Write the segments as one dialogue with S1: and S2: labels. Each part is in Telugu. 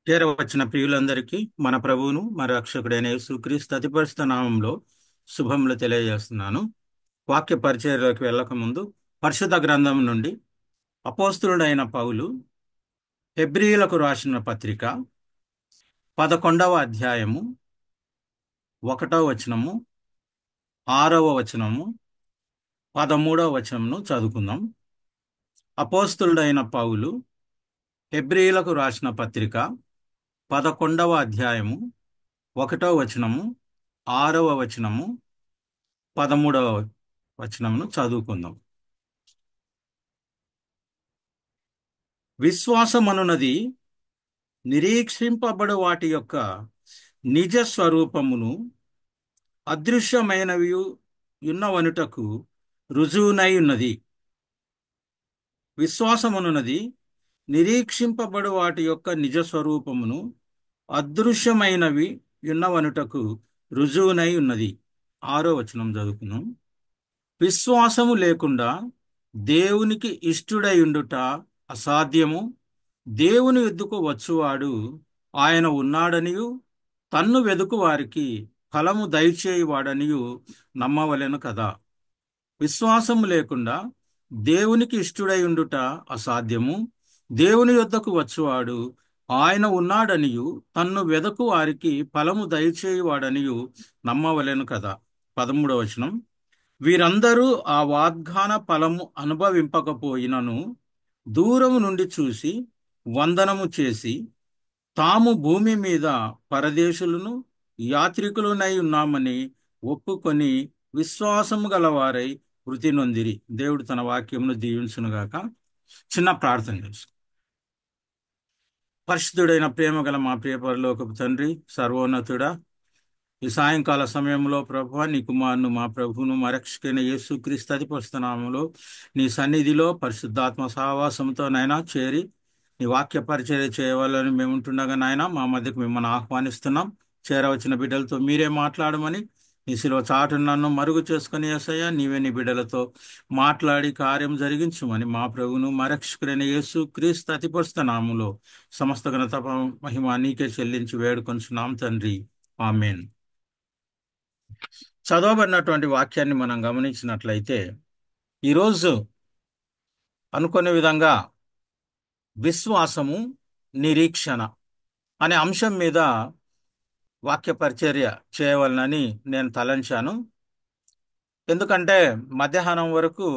S1: చేరవచ్చిన ప్రియులందరికీ మన ప్రభువును మన రక్షకుడైన యేసుక్రీస్తు అతి పరిశుద్ధ నామంలో శుభములు తెలియజేస్తున్నాను. వాక్య పరిచర్యలోకి వెళ్ళక ముందు పరిశుద్ధ గ్రంథం నుండి అపోస్తులుడైన పౌలు హెబ్రీయులకు రాసిన పత్రిక 11వ అధ్యాయము 1వ వచనము, 6వ వచనము, 13వ వచనమును చదువుకుందాం. అపోస్తులుడైన పౌలు హెబ్రీయులకు రాసిన పత్రిక 11వ అధ్యాయము 1వ వచనము, 6వ వచనము, 13వ వచనమును చదువుకుందాం. విశ్వాసమనున్నది నిరీక్షింపబడు వాటి యొక్క నిజ స్వరూపమును అదృశ్యమైనవి యున్నవనుటకు రుజువునై ఉన్నది. విశ్వాసమనున్నది నిరీక్షింపబడు వాటి యొక్క నిజ స్వరూపమును అదృశ్యమైనవి యున్నవనుటకు రుజువునై ఉన్నది. 6వ వచనం చదువుకుందాం. విశ్వాసము లేకుండా దేవునికి ఇష్టుడై ఉండుట అసాధ్యము. దేవుని యొద్దకు వచ్చువాడు ఆయన ఉన్నాడనియు తన్ను వెదుకు వారికి ఫలము దయచేయువాడనియు నమ్మవలెను కదా. విశ్వాసము లేకుండా దేవునికి ఇష్టుడై ఉండుట అసాధ్యము. దేవుని యొద్దకు వచ్చువాడు ఆయన ఉన్నాడనియు తన్ను వెదకు వారికి ఫలము దయచేయువాడనియు నమ్మవలెను కదా. 13వ వచనం. వీరందరూ ఆ వాగ్దాన ఫలము అనుభవింపకపోయినను దూరము నుండి చూసి వందనము చేసి తాము భూమి మీద పరదేశులను యాత్రికులనై ఉన్నామని ఒప్పుకొని విశ్వాసము గలవారై వృతి నొందిరి. దేవుడు తన వాక్యమును దీవించునుగాక. చిన్న ప్రార్థన చేసు. పరిశుద్ధుడైన ప్రేమ గల మా ప్రియ పరలోకపు తండ్రి, సర్వోన్నతుడా, ఈ సాయంకాల సమయంలో ప్రభువా నీ కుమారును మా ప్రభువును మా రక్షకుడైన యేసుక్రీస్తు అతి పరిశుద్ధ నామములో నీ సన్నిధిలో పరిశుద్ధాత్మ సహవాసంతో నైనా చేరి నీ వాక్య పరిచర్య చేయవాలని మేము ఉంటుండగా నాయన మా మధ్యకు మిమ్మల్ని ఆహ్వానిస్తున్నాం. చేరవచ్చిన బిడ్డలతో మీరే మాట్లాడమని నీ శిలువ చాటును నన్ను మరుగు చేసుకుని యేసయ్యా నీవే నీ బిడ్డలతో మాట్లాడి కార్యం జరిగించుమని మా ప్రభువును మా రక్షకుడైన యేసుక్రీస్తు అతి పరిశుద్ధ నామములో సమస్త ఘనత మహిమ నీకే చెల్లించి వేడుకొంచున్నాం తండ్రి. ఆమేన్. చదవబడినటువంటి వాక్యాన్ని మనం గమనించినట్లయితే ఈరోజు అనుకునే విధంగా విశ్వాసము, నిరీక్షణ అనే అంశం మీద వాక్య పరిచర్య చేయవలనని నేను తలంచాను. ఎందుకంటే మధ్యాహ్నం వరకు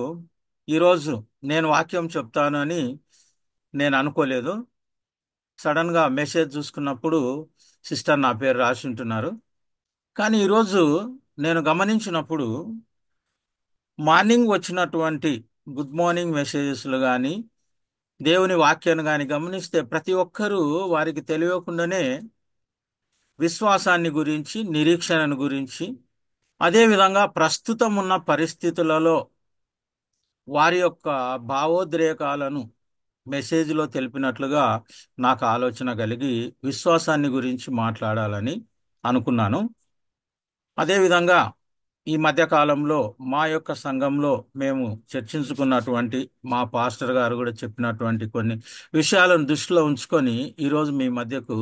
S1: ఈరోజు నేను వాక్యం చెప్తాను అని నేను అనుకోలేదు. సడన్గా మెసేజ్ చూసుకున్నప్పుడు సిస్టర్ నా పేరు రాసి ఉంటున్నారు. కానీ ఈరోజు నేను గమనించినప్పుడు మార్నింగ్ వచ్చినటువంటి గుడ్ మార్నింగ్ మెసేజెస్లు కానీ దేవుని వాక్యాన్ని కానీ గమనిస్తే ప్రతి ఒక్కరూ వారికి తెలియకుండానే విశ్వాసాన్ని గురించి, నిరీక్షణను గురించి, అదేవిధంగా ప్రస్తుతం ఉన్న పరిస్థితులలో వారి యొక్క భావోద్రేకాలను మెసేజ్లో తెలిపినట్లుగా నాకు ఆలోచన కలిగి విశ్వాసాన్ని గురించి మాట్లాడాలని అనుకున్నాను. అదేవిధంగా ఈ మధ్యకాలంలో మా యొక్క సంఘంలో మేము చర్చించుకున్నటువంటి మా పాస్టర్ గారు కూడా చెప్పినటువంటి కొన్ని విషయాలను దృష్టిలో ఉంచుకొని ఈరోజు మీ మధ్యకు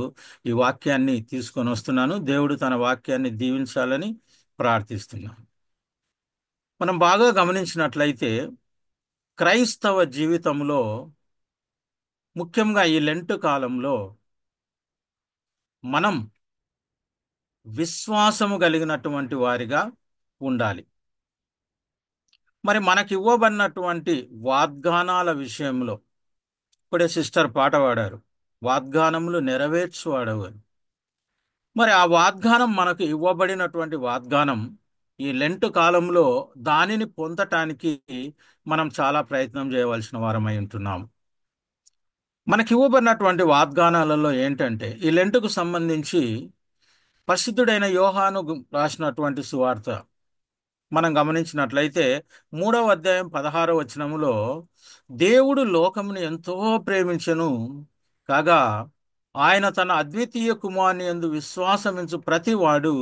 S1: ఈ వాక్యాన్ని తీసుకొని వస్తున్నాను. దేవుడు తన వాక్యాన్ని దీవించాలని ప్రార్థిస్తున్నాను. మనం బాగా గమనించినట్లయితే క్రైస్తవ జీవితంలో ముఖ్యంగా ఈ లెంట్ కాలంలో మనం విశ్వాసము కలిగినటువంటి వారిగా ఉండాలి. మరి మనకి ఇవ్వబడినటువంటి వాగ్దానాల విషయంలో ఇప్పుడే సిస్టర్ పాట పాడారు, వాగ్దానములు నెరవేర్చువాడవు అని. మరి ఆ వాగ్దానం మనకు ఇవ్వబడినటువంటి వాగ్దానం ఈ లెంట్ కాలంలో దానిని పొందటానికి మనం చాలా ప్రయత్నం చేయవలసిన వారమై ఉంటున్నాం. మనకి ఇవ్వబడినటువంటి వాగ్దానాలలో ఏంటంటే ఈ లెంటుకు సంబంధించి పరిశుద్ధుడైన యోహాను రాసినటువంటి సువార్త మనం గమనించినట్లయితే 3వ అధ్యాయం 16వ వచనములో దేవుడు లోకమును ఎంతో ప్రేమించెను కాగా ఆయన తన అద్వితీయ కుమారుని యందు విశ్వాసమించు ప్రతివాడు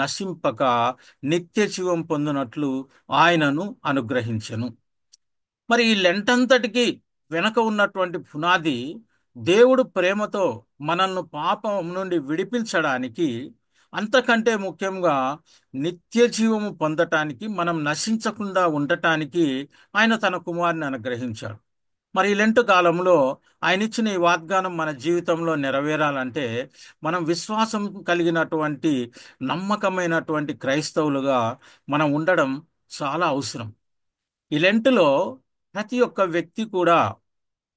S1: నశింపక నిత్య జీవం పొందినట్లు ఆయనను అనుగ్రహించెను. మరి ఈ లెంటంతటికి వెనక ఉన్నటువంటి పునాది దేవుడు ప్రేమతో మనల్ని పాపం నుండి విడిపించడానికి, అంతకంటే ముఖ్యంగా నిత్య జీవము పొందటానికి, మనం నశించకుండా ఉండటానికి ఆయన తన కుమారుని అనుగ్రహించాడు. మరి ఈ లెంట్ కాలంలో ఆయన ఇచ్చిన ఈ వాగ్దానం మన జీవితంలో నెరవేరాలంటే మనం విశ్వాసం కలిగినటువంటి నమ్మకమైనటువంటి క్రైస్తవులుగా మనం ఉండడం చాలా అవసరం. ఈ లెంటులో ప్రతి ఒక్క వ్యక్తి కూడా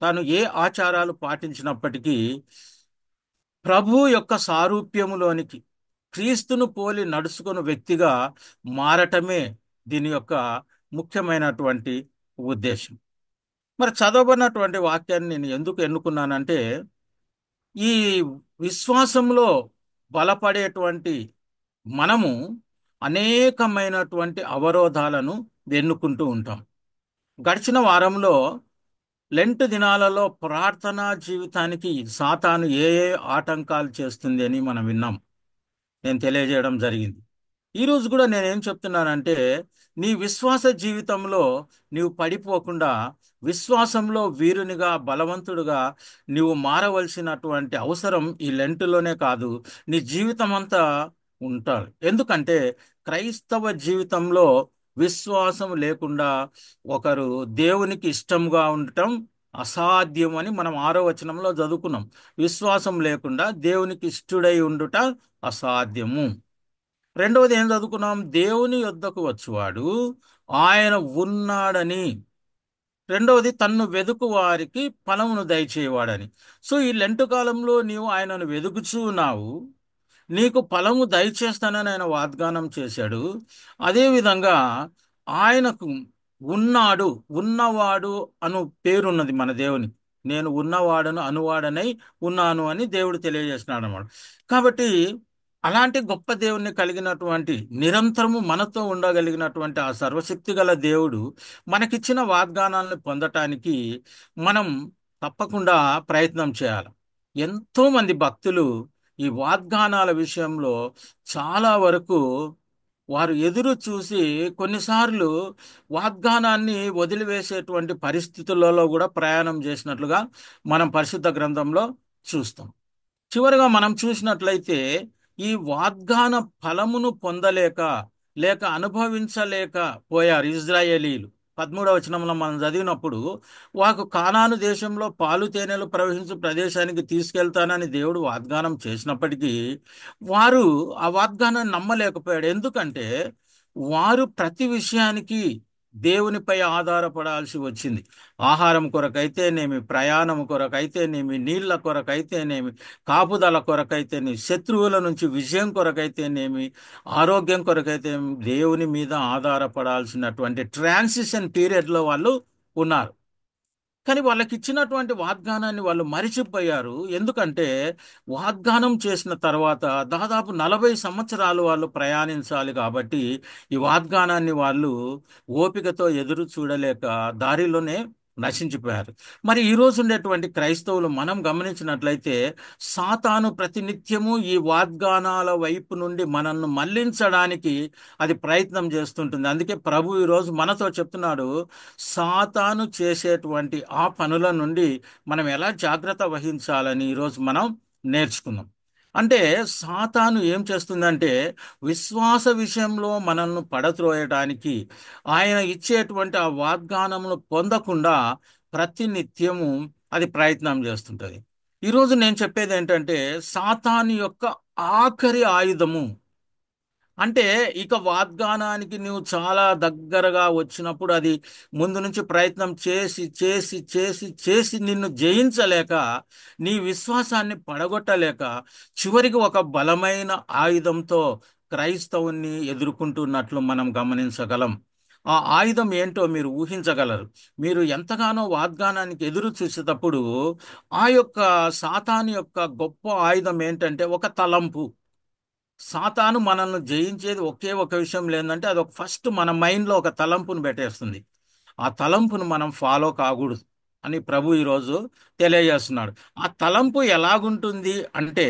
S1: తాను ఏ ఆచారాలు పాటించినప్పటికీ ప్రభు యొక్క సారూప్యములోనికి, క్రీస్తును పోలి నడుచుకుని వ్యక్తిగా మారటమే దీని యొక్క ముఖ్యమైనటువంటి ఉద్దేశం. మరి చదవబడినటువంటి వాక్యాన్ని నేను ఎందుకు ఎన్నుకున్నానంటే, ఈ విశ్వాసంలో బలపడేటువంటి మనము అనేకమైనటువంటి అవరోధాలను ఎన్నుకుంటూ ఉంటాం. గడిచిన వారంలో లెంట్ దినాలలో ప్రార్థనా జీవితానికి సాతాను ఏ ఏ ఆటంకాలు చేస్తుంది అని మనం విన్నాం. నేను తెలియజేయడం జరిగింది. ఈరోజు కూడా నేనేం చెప్తున్నానంటే, నీ విశ్వాస జీవితంలో నీవు పడిపోకుండా విశ్వాసంలో వీరునిగా, బలవంతుడుగా నీవు మారవలసినటువంటి అవసరం ఈ లెంటులోనే కాదు, నీ జీవితం అంతా ఉంటాడు. ఎందుకంటే క్రైస్తవ జీవితంలో విశ్వాసం లేకుండా ఒకరు దేవునికి ఇష్టంగా ఉండటం అసాధ్యం అని మనం 6వ వచనంలో చదువుకున్నాం. విశ్వాసం లేకుండా దేవునికి ఇష్టుడై ఉండుట అసాధ్యము. రెండవది ఏం చదువుకున్నాం? దేవుని యొద్దకు వచ్చువాడు ఆయన ఉన్నాడని. రెండవది తన్ను వెదుకు వారికి ఫలమును దయచేవాడని. సో ఈ లెంటు కాలంలో నీవు ఆయనను వెదుకుచున్నావు, నీకు ఫలము దయచేస్తానని ఆయన వాగ్దానం చేశాడు. అదేవిధంగా ఆయనకు ఉన్నాడు, ఉన్నవాడు అను పేరున్నది మన దేవుని. నేను ఉన్నవాడను, అనువాడనై ఉన్నాను అని దేవుడు తెలియజేస్తున్నాడు అన్నమాట. కాబట్టి అలాంటి గొప్ప దేవుణ్ణి కలిగినటువంటి, నిరంతరము మనతో ఉండగలిగినటువంటి ఆ సర్వశక్తి గల దేవుడు మనకిచ్చిన వాగ్దానాలను పొందటానికి మనం తప్పకుండా ప్రయత్నం చేయాలి. ఎంతో మంది భక్తులు ఈ వాగ్దానాల విషయంలో చాలా వరకు వారు ఎదురు చూసి కొన్నిసార్లు వాగ్దానాన్ని వదిలివేసేటువంటి పరిస్థితులలో కూడా ప్రయాణం చేసినట్లుగా మనం పరిశుద్ధ గ్రంథంలో చూస్తాం. చివరిగా మనం చూసినట్లయితే ఈ వాగ్దాన ఫలమును పొందలేక, లేక అనుభవించలేక పోయారు ఇజ్రాయేలీలు. 13వ వచనంలో మనం చదివినప్పుడు, వాకు కానాను దేశంలో పాలు తేనెలు ప్రవహించు ప్రదేశానికి తీసుకెళ్తానని దేవుడు వాగ్దానం చేసినప్పటికీ వారు ఆ వాగ్దానాన్ని నమ్మలేకపోయాడు. ఎందుకంటే వారు ప్రతి విషయానికి దేవునిపై ఆధారపడాల్సి వచ్చింది. ఆహారం కొరకైతేనేమి, ప్రయాణం కొరకైతేనేమి, నీళ్ల కొరకైతేనేమి, కాపుదల కొరకైతేనేమి, శత్రువుల నుంచి విజయం కొరకైతేనేమి, ఆరోగ్యం కొరకైతేనేమి, దేవుని మీద ఆధారపడాల్సినటువంటి ట్రాన్సిషన్ పీరియడ్లో వాళ్ళు ఉన్నారు. కానీ వాళ్ళకి ఇచ్చినటువంటి వాగ్దానాన్ని వాళ్ళు మరిచిపోయారు. ఎందుకంటే వాగ్దానం చేసిన తర్వాత దాదాపు 40 సంవత్సరాలు వాళ్ళు ప్రయాణించాలి. కాబట్టి ఈ వాగ్దానాన్ని వాళ్ళు ఓపికతో ఎదురు చూడలేక దారిలోనే నశించిపోయారు. మరి ఈ రోజు ఉండేటువంటి క్రైస్తవులు మనం గమనించినట్లయితే సాతాను ప్రతినిత్యము ఈ వాగ్దానాల వైపు నుండి మనల్ని మళ్లించడానికి అది ప్రయత్నం చేస్తుంటుంది. అందుకే ప్రభు ఈరోజు మనతో చెప్తున్నాడు, సాతాను చేసేటువంటి ఆ పనుల నుండి మనం ఎలా జాగ్రత్త వహించాలని ఈరోజు మనం నేర్చుకుందాం. అంటే సాతాను ఏం చేస్తుందంటే విశ్వాస విషయంలో మనల్ని పడత్రోయడానికి, ఆయన ఇచ్చేటువంటి ఆ వాగ్దానమును పొందకుండా ప్రతినిత్యము అది ప్రయత్నం చేస్తుంటది. ఈరోజు నేను చెప్పేది ఏంటంటే సాతాను యొక్క ఆఖరి ఆయుధము అంటే, ఇక వాగ్దానానికి నువ్వు చాలా దగ్గరగా వచ్చినప్పుడు అది ముందు నుంచి ప్రయత్నం చేసి చేసి చేసి చేసి నిన్ను జయించలేక, నీ విశ్వాసాన్ని పడగొట్టలేక చివరికి ఒక బలమైన ఆయుధంతో క్రైస్తవుని ఎదుర్కొంటున్నట్లు మనం గమనించగలం. ఆ ఆయుధం ఏంటో మీరు ఊహించగలరు. మీరు ఎంతగానో వాగ్దానానికి ఎదురు చూసేటప్పుడు ఆ యొక్క సాతాను యొక్క గొప్ప ఆయుధం ఏంటంటే ఒక తలంపు. సాతాను మనల్ని జయించేది ఒకే ఒక విషయం లేదంటే అది ఒక ఫస్ట్ మన మైండ్లో ఒక తలంపును పెట్టేస్తుంది. ఆ తలంపును మనం ఫాలో కాకూడదు అని ప్రభు ఈరోజు తెలియజేస్తున్నాడు. ఆ తలంపు ఎలాగుంటుంది అంటే,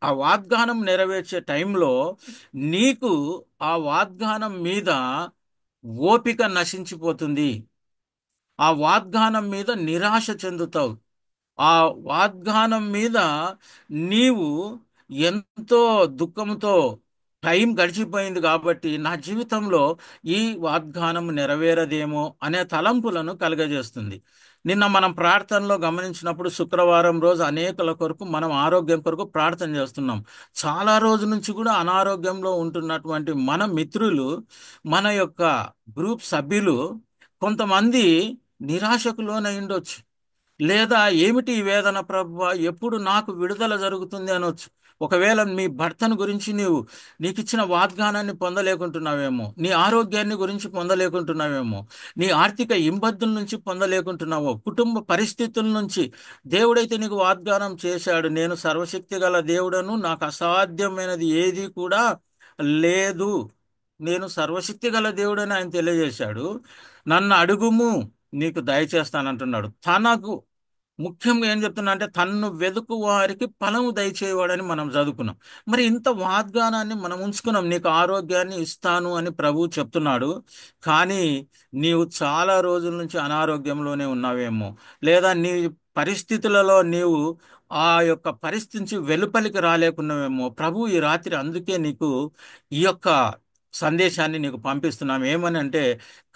S1: ఆ వాగ్దానం నెరవేర్చే టైంలో నీకు ఆ వాగ్దానం మీద ఓపిక నశించిపోతుంది. ఆ వాగ్దానం మీద నిరాశ చెందుతావు. ఆ వాగ్దానం మీద నీవు ఎంతో దుఃఖంతో టైం గడిచిపోయింది కాబట్టి నా జీవితంలో ఈ వాగ్దానం నెరవేరదేమో అనే తలంపులను కలుగజేస్తుంది. నిన్న మనం ప్రార్థనలో గమనించినప్పుడు శుక్రవారం రోజు అనేకుల కొరకు మనం ఆరోగ్యం కొరకు ప్రార్థన చేస్తున్నాం. చాలా రోజుల నుంచి కూడా అనారోగ్యంలో ఉంటున్నటువంటి మన మిత్రులు, మన యొక్క గ్రూప్ సభ్యులు కొంతమంది నిరాశకు లోనై ఉండొచ్చు. లేదా ఏమిటి ఈ వేదన ప్రభువా, ఎప్పుడు నాకు విడుదల జరుగుతుంది అనొచ్చు. ఒకవేళ మీ భర్తను గురించి నీకు ఇచ్చిన వాగ్దానాన్ని పొందలేకుంటున్నావేమో, నీ ఆరోగ్యాన్ని గురించి పొందలేకుంటున్నావేమో, నీ ఆర్థిక ఇబ్బందుల నుంచి పొందలేకుంటున్నావో, కుటుంబ పరిస్థితుల నుంచి. దేవుడైతే నీకు వాగ్దానం చేశాడు, నేను సర్వశక్తి గల దేవుడను, నాకు అసాధ్యమైనది ఏది కూడా లేదు. నేను సర్వశక్తి గల దేవుడని ఆయన తెలియజేశాడు. నన్ను అడుగుము, నీకు దయచేస్తానంటున్నాడు. తనకు ముఖ్యంగా ఏం చెప్తున్నా అంటే తన్ను వెదుకు వారికి ఫలము దయచేవాడని మనం చదువుకున్నాం. మరి ఇంత వాగ్దానాన్ని మనం ఉంచుకున్నాం, నీకు ఆరోగ్యాన్ని ఇస్తాను అని ప్రభువు చెప్తున్నాడు. కానీ నీవు చాలా రోజుల నుంచి అనారోగ్యంలోనే ఉన్నావేమో, లేదా నీ పరిస్థితులలో నీవు ఆ యొక్క పరిస్థితి నుంచి వెలుపలికి రాలేకున్నావేమో. ప్రభు ఈ రాత్రి అందుకే నీకు ఈ యొక్క సందేశాన్ని నీకు పంపిస్తున్నాం. ఏమని అంటే,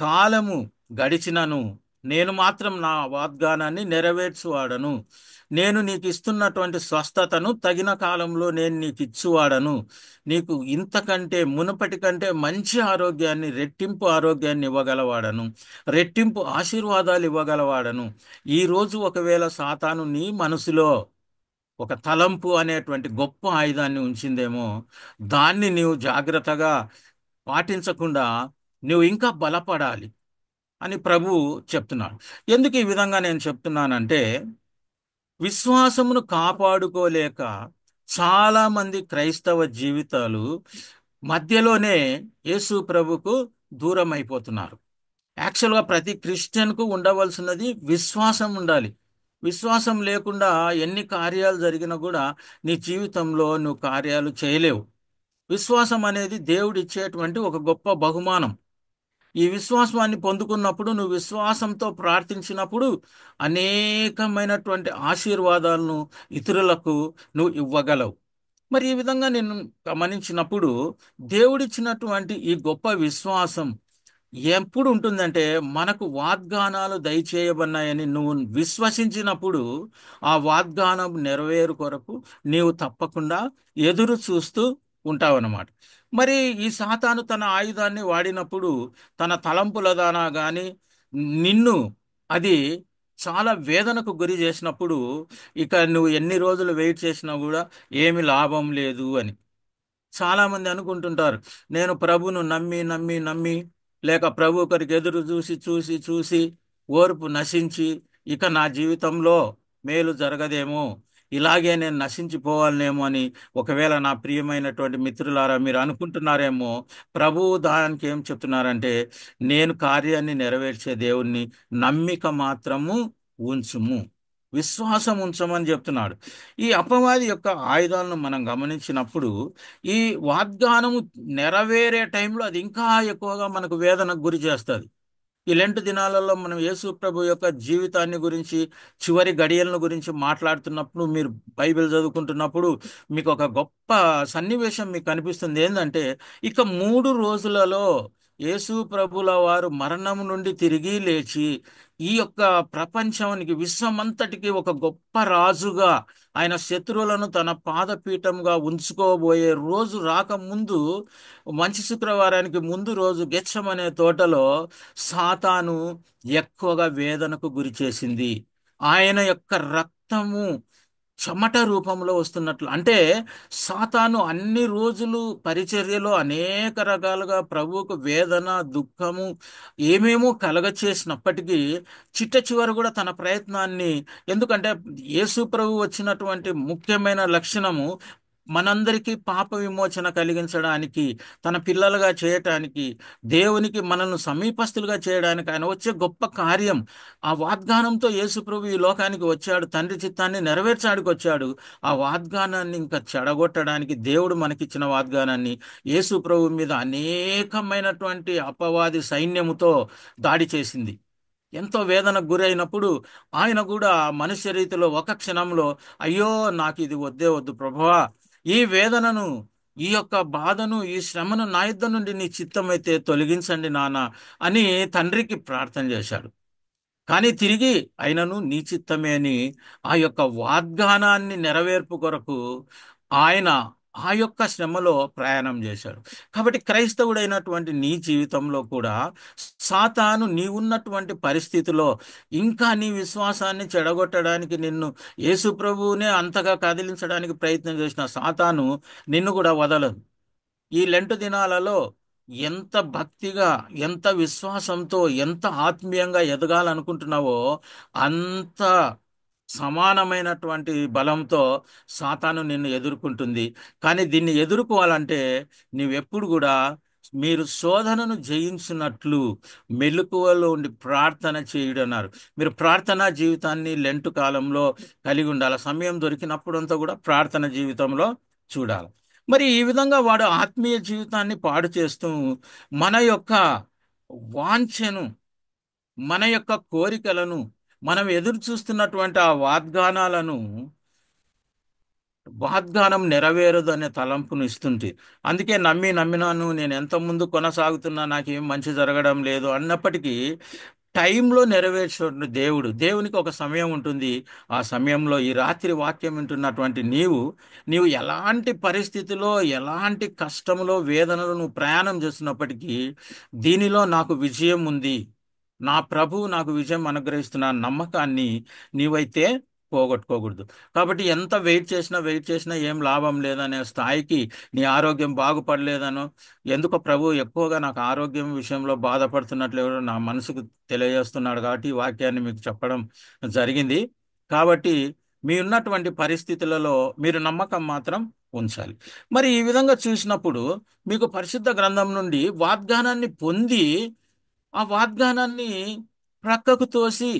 S1: కాలము గడిచినను నేను మాత్రం నా వాగ్దానాన్ని నెరవేర్చువాడను. నేను నీకు ఇస్తున్నటువంటి స్వస్థతను తగిన కాలంలో నేను నీకు ఇచ్చువాడను. నీకు ఇంతకంటే మునుపటి కంటే మంచి ఆరోగ్యాన్ని, రెట్టింపు ఆరోగ్యాన్ని ఇవ్వగలవాడను. రెట్టింపు ఆశీర్వాదాలు ఇవ్వగలవాడను. ఈరోజు ఒకవేళ సాతాను నీ మనసులో ఒక తలంపు అనేటువంటి గొప్ప ఆయుధాన్ని ఉంచిందేమో, దాన్ని నీవు జాగ్రత్తగా పాటించకుండా నువ్వు ఇంకా బలపడాలి అని ప్రభు చెప్తున్నాడు. ఎందుకు ఈ విధంగా నేను చెప్తున్నానంటే, విశ్వాసమును కాపాడుకోలేక చాలా మంది క్రైస్తవ జీవితాలు మధ్యలోనే యేసు ప్రభుకు దూరం అయిపోతున్నారు. యాక్చువల్గా ప్రతి క్రిస్టియన్కు ఉండవలసినది విశ్వాసం ఉండాలి. విశ్వాసం లేకుండా ఎన్ని కార్యాలు జరిగినా కూడా నీ జీవితంలో నువ్వు కార్యాలు చేయలేవు. విశ్వాసం అనేది దేవుడిచ్చేటువంటి ఒక గొప్ప బహుమానం. ఈ విశ్వాసాన్ని పొందుకున్నప్పుడు, నువ్వు విశ్వాసంతో ప్రార్థించినప్పుడు అనేకమైనటువంటి ఆశీర్వాదాలను ఇతరులకు నువ్వు ఇవ్వగలవు. మరి ఈ విధంగా నేను గమనించినప్పుడు దేవుడిచ్చినటువంటి ఈ గొప్ప విశ్వాసం ఎప్పుడు ఉంటుందంటే, మనకు వాగ్దానాలు దయచేయబడినాయని నువ్వు విశ్వసించినప్పుడు ఆ వాగ్దానం నెరవేరు కొరకు నీవు తప్పకుండా ఎదురు చూస్తూ ఉంటావన్నమాట. మరి ఈ సాతాను తన ఆయుధాన్ని వాడినప్పుడు, తన తలంపుల దానా కానీ నిన్ను అది చాలా వేదనకు గురి చేసినప్పుడు, ఇక నువ్వు ఎన్ని రోజులు వెయిట్ చేసినా కూడా ఏమి లాభం లేదు అని చాలామంది అనుకుంటుంటారు. నేను ప్రభును నమ్మి నమ్మి నమ్మి, లేక ప్రభు ఒకరికి ఎదురు చూసి చూసి చూసి ఓర్పు నశించి, ఇక నా జీవితంలో మేలు జరగదేమో, ఇలాగే నేను నశించిపోవాలనేమో అని ఒకవేళ నా ప్రియమైనటువంటి మిత్రులారా మీరు అనుకుంటున్నారేమో. ప్రభువు దానికి ఏం చెప్తున్నారంటే, నేను కార్యాన్ని నెరవేర్చే దేవుణ్ణి, నమ్మిక మాత్రము ఉంచుము, విశ్వాసం ఉంచమని చెప్తున్నాడు. ఈ అపవాది యొక్క ఆయుధాలను మనం గమనించినప్పుడు, ఈ వాగ్దానము నెరవేరే టైంలో అది ఇంకా ఎక్కువగా మనకు వేదనకు గురి చేస్తుంది. ఈ లెంట్ దినాలలో మనం యేసు ప్రభు యొక్క జీవితాన్ని గురించి, చివరి గడియలను గురించి మాట్లాడుతున్నప్పుడు, మీరు బైబిల్ చదువుకుంటున్నప్పుడు మీకు ఒక గొప్ప సన్నివేశం మీకు కనిపిస్తుంది. ఏంటంటే, ఇక 3 రోజులలో యేసు ప్రభుల వారు మరణం నుండి తిరిగి లేచి ఈ యొక్క ప్రపంచానికి, విశ్వమంతటికి ఒక గొప్ప రాజుగా, ఆయన శత్రువులను తన పాదపీఠంగా ఉంచుకోబోయే రోజు రాకముందు, మంచి శుక్రవారానికి ముందు రోజు గెత్సెమనే తోటలో సాతాను ఎక్కువగా వేదనకు గురి చేసింది. ఆయన యొక్క రక్తము చెమట రూపంలో వస్తున్నట్లు, అంటే సాతాను అన్ని రోజులు పరిచర్యలో అనేక రకాలుగా ప్రభువుకు వేదన, దుఃఖము ఏమేమో కలగచేసినప్పటికీ చిట్ట చివరి కూడా తన ప్రయత్నాన్ని, ఎందుకంటే యేసు ప్రభు వచ్చినటువంటి ముఖ్యమైన లక్షణము మనందరికీ పాప విమోచన కలిగించడానికి, తన పిల్లలుగా చేయటానికి, దేవునికి మనల్ని సమీపస్తులుగా చేయడానికి ఆయన వచ్చే గొప్ప కార్యం. ఆ వాగ్దానంతో యేసు ప్రభు ఈ లోకానికి వచ్చాడు, తండ్రి చిత్తాన్ని నెరవేర్చడానికి వచ్చాడు. ఆ వాగ్దానాన్ని ఇంకా చెడగొట్టడానికి, దేవుడు మనకిచ్చిన వాగ్దానాన్ని యేసు ప్రభు మీద అనేకమైనటువంటి అపవాది సైన్యముతో దాడి చేసింది. ఎంతో వేదనకు గురైనప్పుడు ఆయన కూడా మనుష్య రీతిలో ఒక క్షణంలో, అయ్యో నాకు ఇది వద్దే వద్దు ప్రభువా, ఈ వేదనను, ఈ యొక్క బాధను, ఈ శ్రమను నా యుద్ధ నుండి నీ చిత్తమైతే తొలగించండి నాన్న అని తండ్రికి ప్రార్థన చేశాడు. కానీ తిరిగి ఆయనను నీ చిత్తమే అని ఆ యొక్క వాగ్దానాన్ని నెరవేర్పు కొరకు ఆయన ఆ యొక్క శ్రమలో ప్రయాణం చేశాడు. కాబట్టి క్రైస్తవుడైనటువంటి నీ జీవితంలో కూడా సాతాను నీవున్నటువంటి పరిస్థితిలో ఇంకా నీ విశ్వాసాన్ని చెడగొట్టడానికి, నిన్ను యేసు ప్రభువునే అంతగా కదిలించడానికి ప్రయత్నం చేసిన సాతాను నిన్ను కూడా వదలదు. ఈ లెంటు దినాలలో ఎంత భక్తిగా, ఎంత విశ్వాసంతో, ఎంత ఆత్మీయంగా ఎదగాలనుకుంటున్నావో అంత సమానమైనటువంటి బలంతో సాతాను నిన్ను ఎదుర్కొంటుంది. కానీ దీన్ని ఎదుర్కోవాలంటే నీవెప్పుడు కూడా మీరు శోధనను జయించినట్లు మెలకువలో ఉండి ప్రార్థన చేయుడన్నారు. మీరు ప్రార్థనా జీవితాన్ని లెంటు కాలంలో కలిగి ఉండాలి. సమయం దొరికినప్పుడంతా కూడా ప్రార్థన జీవితంలో చూడాలి. మరి ఈ విధంగా వాడు ఆత్మీయ జీవితాన్ని పాడు చేస్తూ మన యొక్క వాంఛను, మన యొక్క కోరికలను, మనం ఎదురు చూస్తున్నటువంటి ఆ వాగ్దానం నెరవేరదు అనే తలంపును ఇస్తుంది. అందుకే నమ్మినాను, నేను ఎంత ముందు కొనసాగుతున్నా నాకేం మంచి జరగడం లేదు అన్నప్పటికీ టైంలో నెరవేర్చే దేవునికి ఒక సమయం ఉంటుంది. ఆ సమయంలో ఈ రాత్రి వాక్యం వింటున్నటువంటి నీవు ఎలాంటి పరిస్థితిలో, ఎలాంటి కష్టంలో, వేదనలో నువ్వు ప్రయాణం చేస్తున్నప్పటికీ దీనిలో నాకు విజయం ఉంది, నా ప్రభువు నాకు విజయం అనుగ్రహిస్తున్న నమ్మకాన్ని నీవైతే పోగొట్టుకోకూడదు. కాబట్టి ఎంత వెయిట్ చేసినా ఏం లాభం లేదనే స్థాయికి, నీ ఆరోగ్యం బాగుపడలేదనో, ఎందుకో ప్రభు ఎక్కువగా నాకు ఆరోగ్యం విషయంలో బాధపడుతున్నట్లు ఎవరో నా మనసుకు తెలియజేస్తున్నాడు కాబట్టి ఈ వాక్యాన్ని మీకు చెప్పడం జరిగింది. కాబట్టి మీ ఉన్నటువంటి పరిస్థితులలో మీరు నమ్మకం మాత్రం ఉంచాలి. మరి ఈ విధంగా చూసినప్పుడు మీకు పరిశుద్ధ గ్రంథం నుండి వాగ్దానాన్ని పొంది ఆ వాగ్దానాన్ని ప్రక్కకు తోసి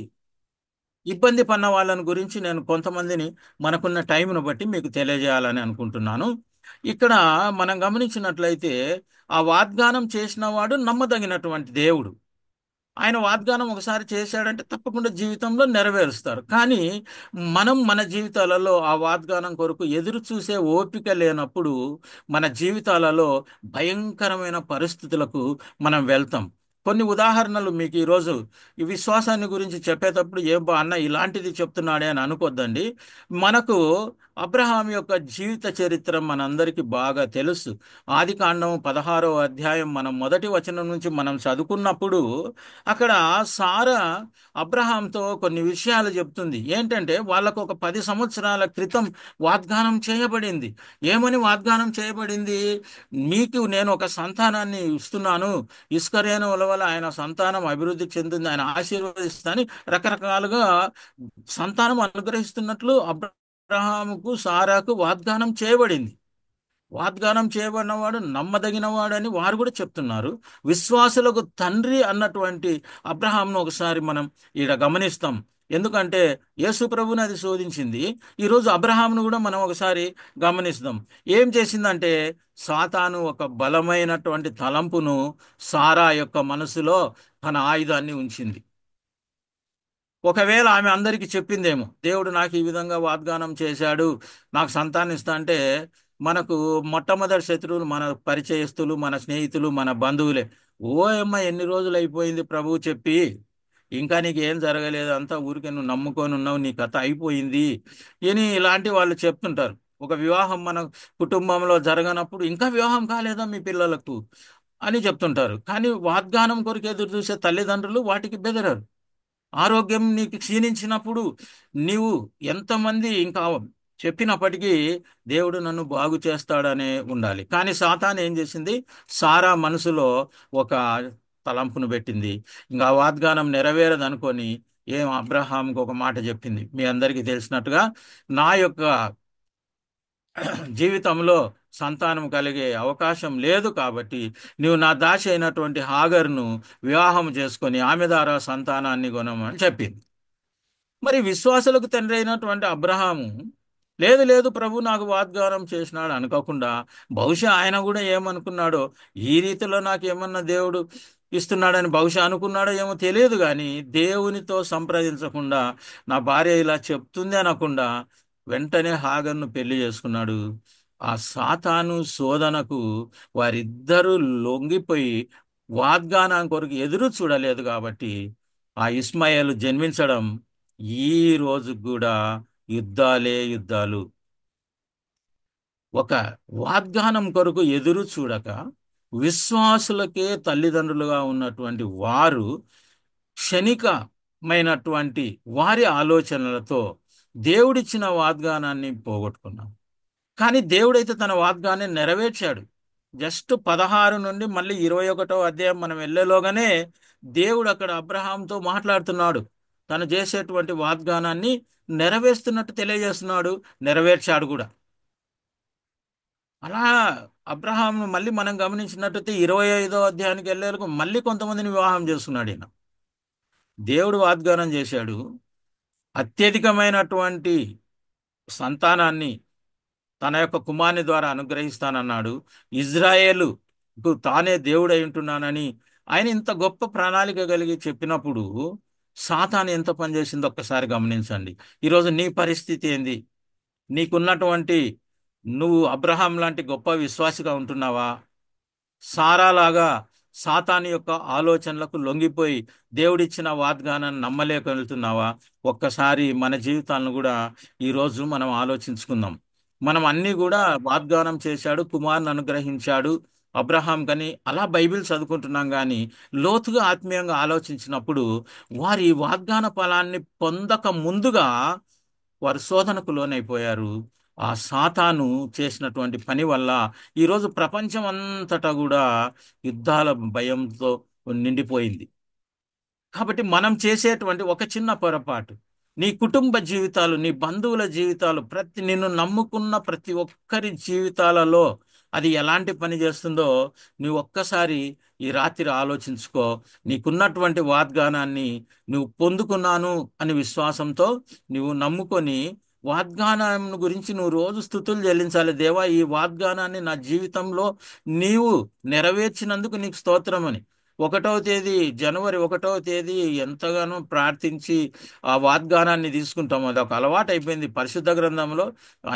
S1: ఇబ్బంది పన్న వాళ్ళని గురించి నేను కొంతమందిని మనకున్న టైంను బట్టి మీకు తెలియజేయాలని అనుకుంటున్నాను. ఇక్కడ మనం గమనించినట్లయితే ఆ వాగ్దానం చేసిన వాడు నమ్మదగినటువంటి దేవుడు. ఆయన వాగ్దానం ఒకసారి చేశాడంటే తప్పకుండా జీవితంలో నెరవేరుస్తారు. కానీ మనం మన జీవితాలలో ఆ వాగ్దానం కొరకు ఎదురు చూసే ఓపిక లేనప్పుడు మన జీవితాలలో భయంకరమైన పరిస్థితులకు మనం వెళ్తాం. కొన్ని ఉదాహరణలు మీకు ఈరోజు ఈ విశ్వాసాన్ని గురించి చెప్పేటప్పుడు ఏం బా అన్న ఇలాంటిది చెప్తున్నాడే అని అనుకోద్దండి. మనకు అబ్రహాం యొక్క జీవిత చరిత్ర మనందరికీ బాగా తెలుసు. ఆదికాండం 16వ అధ్యాయం మనం మొదటి వచనం నుంచి మనం చదువుకున్నప్పుడు అక్కడ సారా అబ్రహాంతో కొన్ని విషయాలు చెప్తుంది. ఏంటంటే వాళ్ళకు ఒక 10 సంవత్సరాల క్రితం వాగ్దానం చేయబడింది. ఏమని వాగ్దానం చేయబడింది? మీకు నేను ఒక సంతానాన్ని ఇస్తున్నాను, ఇస్కరేణువుల వల్ల ఆయన సంతానం అభివృద్ధి చెందింది, ఆయన ఆశీర్వదిస్తానని రకరకాలుగా సంతానం అనుగ్రహిస్తున్నట్లు అబ్రహాముకు సారాకు వాగ్దానం చేయబడింది. వాగ్దానం చేయబడినవాడు నమ్మదగినవాడని వారు కూడా చెప్తున్నారు. విశ్వాసులకు తండ్రి అన్నటువంటి అబ్రహాంను ఒకసారి మనం ఈడ గమనిస్తాం. ఎందుకంటే యేసు ప్రభుని అది శోధించింది. ఈరోజు అబ్రహాంను కూడా మనం ఒకసారి గమనిస్తాం. ఏం చేసిందంటే సాతాను ఒక బలమైనటువంటి తలంపును సారా యొక్క మనసులో తన ఆయుధాన్ని ఉంచింది. ఒకవేళ ఆమె అందరికీ చెప్పిందేమో, దేవుడు నాకు ఈ విధంగా వాగ్దానం చేశాడు, నాకు సంతానం ఇస్తా అంటే, మనకు మొట్టమొదటి శత్రువులు మన పరిచయస్తులు, మన స్నేహితులు, మన బంధువులే. ఓ అమ్మ ఎన్ని రోజులు అయిపోయింది ప్రభువు చెప్పి, ఇంకా నీకు ఏం జరగలేదు, అంతా ఊరికే నువ్వు నమ్ముకొని ఉన్నావు, నీ కథ అయిపోయింది అని ఇలాంటి వాళ్ళు చెప్తుంటారు. ఒక వివాహం మన కుటుంబంలో జరగనప్పుడు ఇంకా వివాహం కాలేదా మీ పిల్లలకు అని చెప్తుంటారు. కానీ వాగ్దానం కొరకు ఎదురు చూసే తల్లిదండ్రులు వాటికి బెదరరు. ఆరోగ్యం నీకు క్షీణించినప్పుడు నీవు ఎంతమంది ఇంకా చెప్పినప్పటికీ దేవుడు నన్ను బాగు చేస్తాడనే ఉండాలి. కానీ సాతాను ఏం చేసింది? సారా మనసులో ఒక తలంపును పెట్టింది. ఇంకా వాగ్దానం నెరవేరదు అనుకొని అబ్రహాంకి ఒక మాట చెప్పింది. మీ అందరికీ తెలిసినట్టుగా నా యొక్క జీవితంలో సంతానం కలిగే అవకాశం లేదు కాబట్టి నీవు నా దాసి అయినటువంటి హాగర్ను వివాహం చేసుకొని ఆమె ద్వారా సంతానాన్ని కొనమని చెప్పింది. మరి విశ్వాసులకు తండ్రి అయినటువంటి అబ్రహాము లేదు లేదు ప్రభు నాకు వాగ్దానం చేసినాడు అనుకోకుండా, బహుశా ఆయన కూడా ఏమనుకున్నాడో, ఈ రీతిలో నాకేమన్నా దేవుడు ఇస్తున్నాడని బహుశా అనుకున్నాడో ఏమో తెలియదు కానీ దేవునితో సంప్రదించకుండా నా భార్య ఇలా చెప్తుంది అనకుండా వెంటనే హాగర్ను పెళ్లి చేసుకున్నాడు. ఆ సాతాను శోధనకు వారిద్దరూ లొంగిపోయి వాగ్దానం కొరకు ఎదురు చూడలేదు కాబట్టి ఆ ఇస్మాయేలు జన్మించడం ఈ రోజు కూడా యుద్ధాలే యుద్ధాలు. ఒక వాగ్దానం కొరకు ఎదురు చూడక విశ్వాసులకే తల్లిదండ్రులుగా ఉన్నటువంటి వారు క్షణికమైనటువంటి వారి ఆలోచనలతో దేవుడిచ్చిన వాగ్దానాన్ని పోగొట్టుకున్నాం. కానీ దేవుడైతే తన వాగ్దానాన్ని నెరవేర్చాడు. జస్ట్ 16 నుండి మళ్ళీ 21వ అధ్యాయం మనం వెళ్ళేలోగానే దేవుడు అక్కడ అబ్రహాంతో మాట్లాడుతున్నాడు. తను చేసేటువంటి వాగ్దానాన్ని నెరవేరుస్తున్నట్టు తెలియజేస్తున్నాడు. నెరవేర్చాడు కూడా. అలా అబ్రహాం మళ్ళీ మనం గమనించినట్టయితే 25వ అధ్యాయానికి వెళ్ళేందుకు మళ్ళీ కొంతమందిని వివాహం చేసుకున్నాడు ఈయన. దేవుడు వాగ్దానం చేశాడు, అత్యధికమైనటువంటి సంతానాన్ని తన యొక్క కుమారుని ద్వారా అనుగ్రహిస్తానన్నాడు. ఇజ్రాయేలుకు తానే దేవుడై ఉంటున్నానని ఆయన ఇంత గొప్ప ప్రణాళిక కలిగి చెప్పినప్పుడు సాతాను ఎంత పనిచేసిందో ఒక్కసారి గమనించండి. ఈరోజు నీ పరిస్థితి ఏంది? నీకున్నటువంటి నువ్వు అబ్రహాం లాంటి గొప్ప విశ్వాసిగా ఉంటున్నావా? సారాలాగా సాతాను యొక్క ఆలోచనలకు లొంగిపోయి దేవుడిచ్చిన వాగ్దానాన్ని నమ్మలేక వెళ్తున్నావా? ఒక్కసారి మన జీవితాలను కూడా ఈరోజు మనం ఆలోచించుకుందాం. మనం అన్ని కూడా వాగ్దానం చేశాడు, కుమారుని అనుగ్రహించాడు అబ్రహాం కని అలా బైబిల్ చదువుకుంటున్నాం. కానీ లోతుగా ఆత్మీయంగా ఆలోచించినప్పుడు వారి వాగ్దాన ఫలాన్ని పొందక ముందుగా వారు శోధనకు లోనైపోయారు. ఆ సాతాను చేసినటువంటి పని వల్ల ఈరోజు ప్రపంచం అంతటా కూడా యుద్ధాల భయంతో నిండిపోయింది. కాబట్టి మనం చేసేటువంటి ఒక చిన్న పొరపాటు నీ కుటుంబ జీవితాలు, నీ బంధువుల జీవితాలు, నిన్ను నమ్ముకున్న ప్రతి ఒక్కరి జీవితాలలో అది ఎలాంటి పని చేస్తుందో నువ్వు ఒక్కసారి ఈ రాత్రి ఆలోచించుకో. నీకున్నటువంటి వాగ్దానాన్ని నువ్వు పొందుకున్నాను అని విశ్వాసంతో నువ్వు నమ్ముకొని వాగ్దానం గురించి నువ్వు రోజు స్తుతులు చెల్లించాలి. దేవా, ఈ వాగ్దానాన్ని నా జీవితంలో నీవు నెరవేర్చినందుకు నీకు స్తోత్రం అని. 1వ తేదీ, జనవరి 1వ తేదీ ఎంతగానో ప్రార్థించి ఆ వాగ్దానాన్ని తీసుకుంటాం. అది ఒక అలవాటు అయిపోయింది. పరిశుద్ధ గ్రంథంలో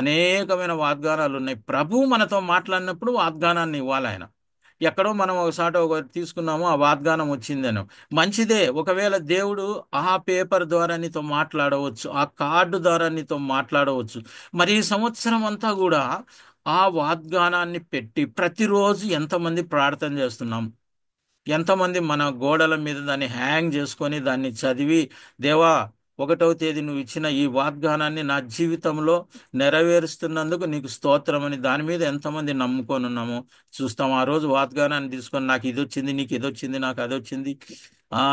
S1: అనేకమైన వాగ్దానాలు ఉన్నాయి. ప్రభువు మనతో మాట్లాడినప్పుడు వాగ్దానాన్ని ఇవ్వాలి ఆయన. ఎక్కడో మనం ఒకసారి ఒకటి తీసుకున్నాము, ఆ వాగ్దానం వచ్చిందనో మంచిదే. ఒకవేళ దేవుడు ఆ పేపర్ ద్వారా నీతో మాట్లాడవచ్చు, ఆ కార్డు ద్వారా నీతో మాట్లాడవచ్చు. మరి ఈ సంవత్సరం అంతా కూడా ఆ వాగ్దానాన్ని పెట్టి ప్రతిరోజు ఎంతమంది ప్రార్థన చేస్తున్నాం? ఎంతమంది మన గోడల మీద దాన్ని హ్యాంగ్ చేసుకొని దాన్ని చదివి, దేవా, 1వ తేదీ నువ్వు ఇచ్చిన ఈ వాగ్దానాన్ని నా జీవితంలో నెరవేరుస్తున్నందుకు నీకు స్తోత్రం అని దాని మీద ఎంతమంది నమ్ముకొని ఉన్నామో చూస్తాం. ఆ రోజు వాగ్దానాన్ని తీసుకొని నాకు ఇది వచ్చింది, నీకు ఇది వచ్చింది, నాకు అది వచ్చింది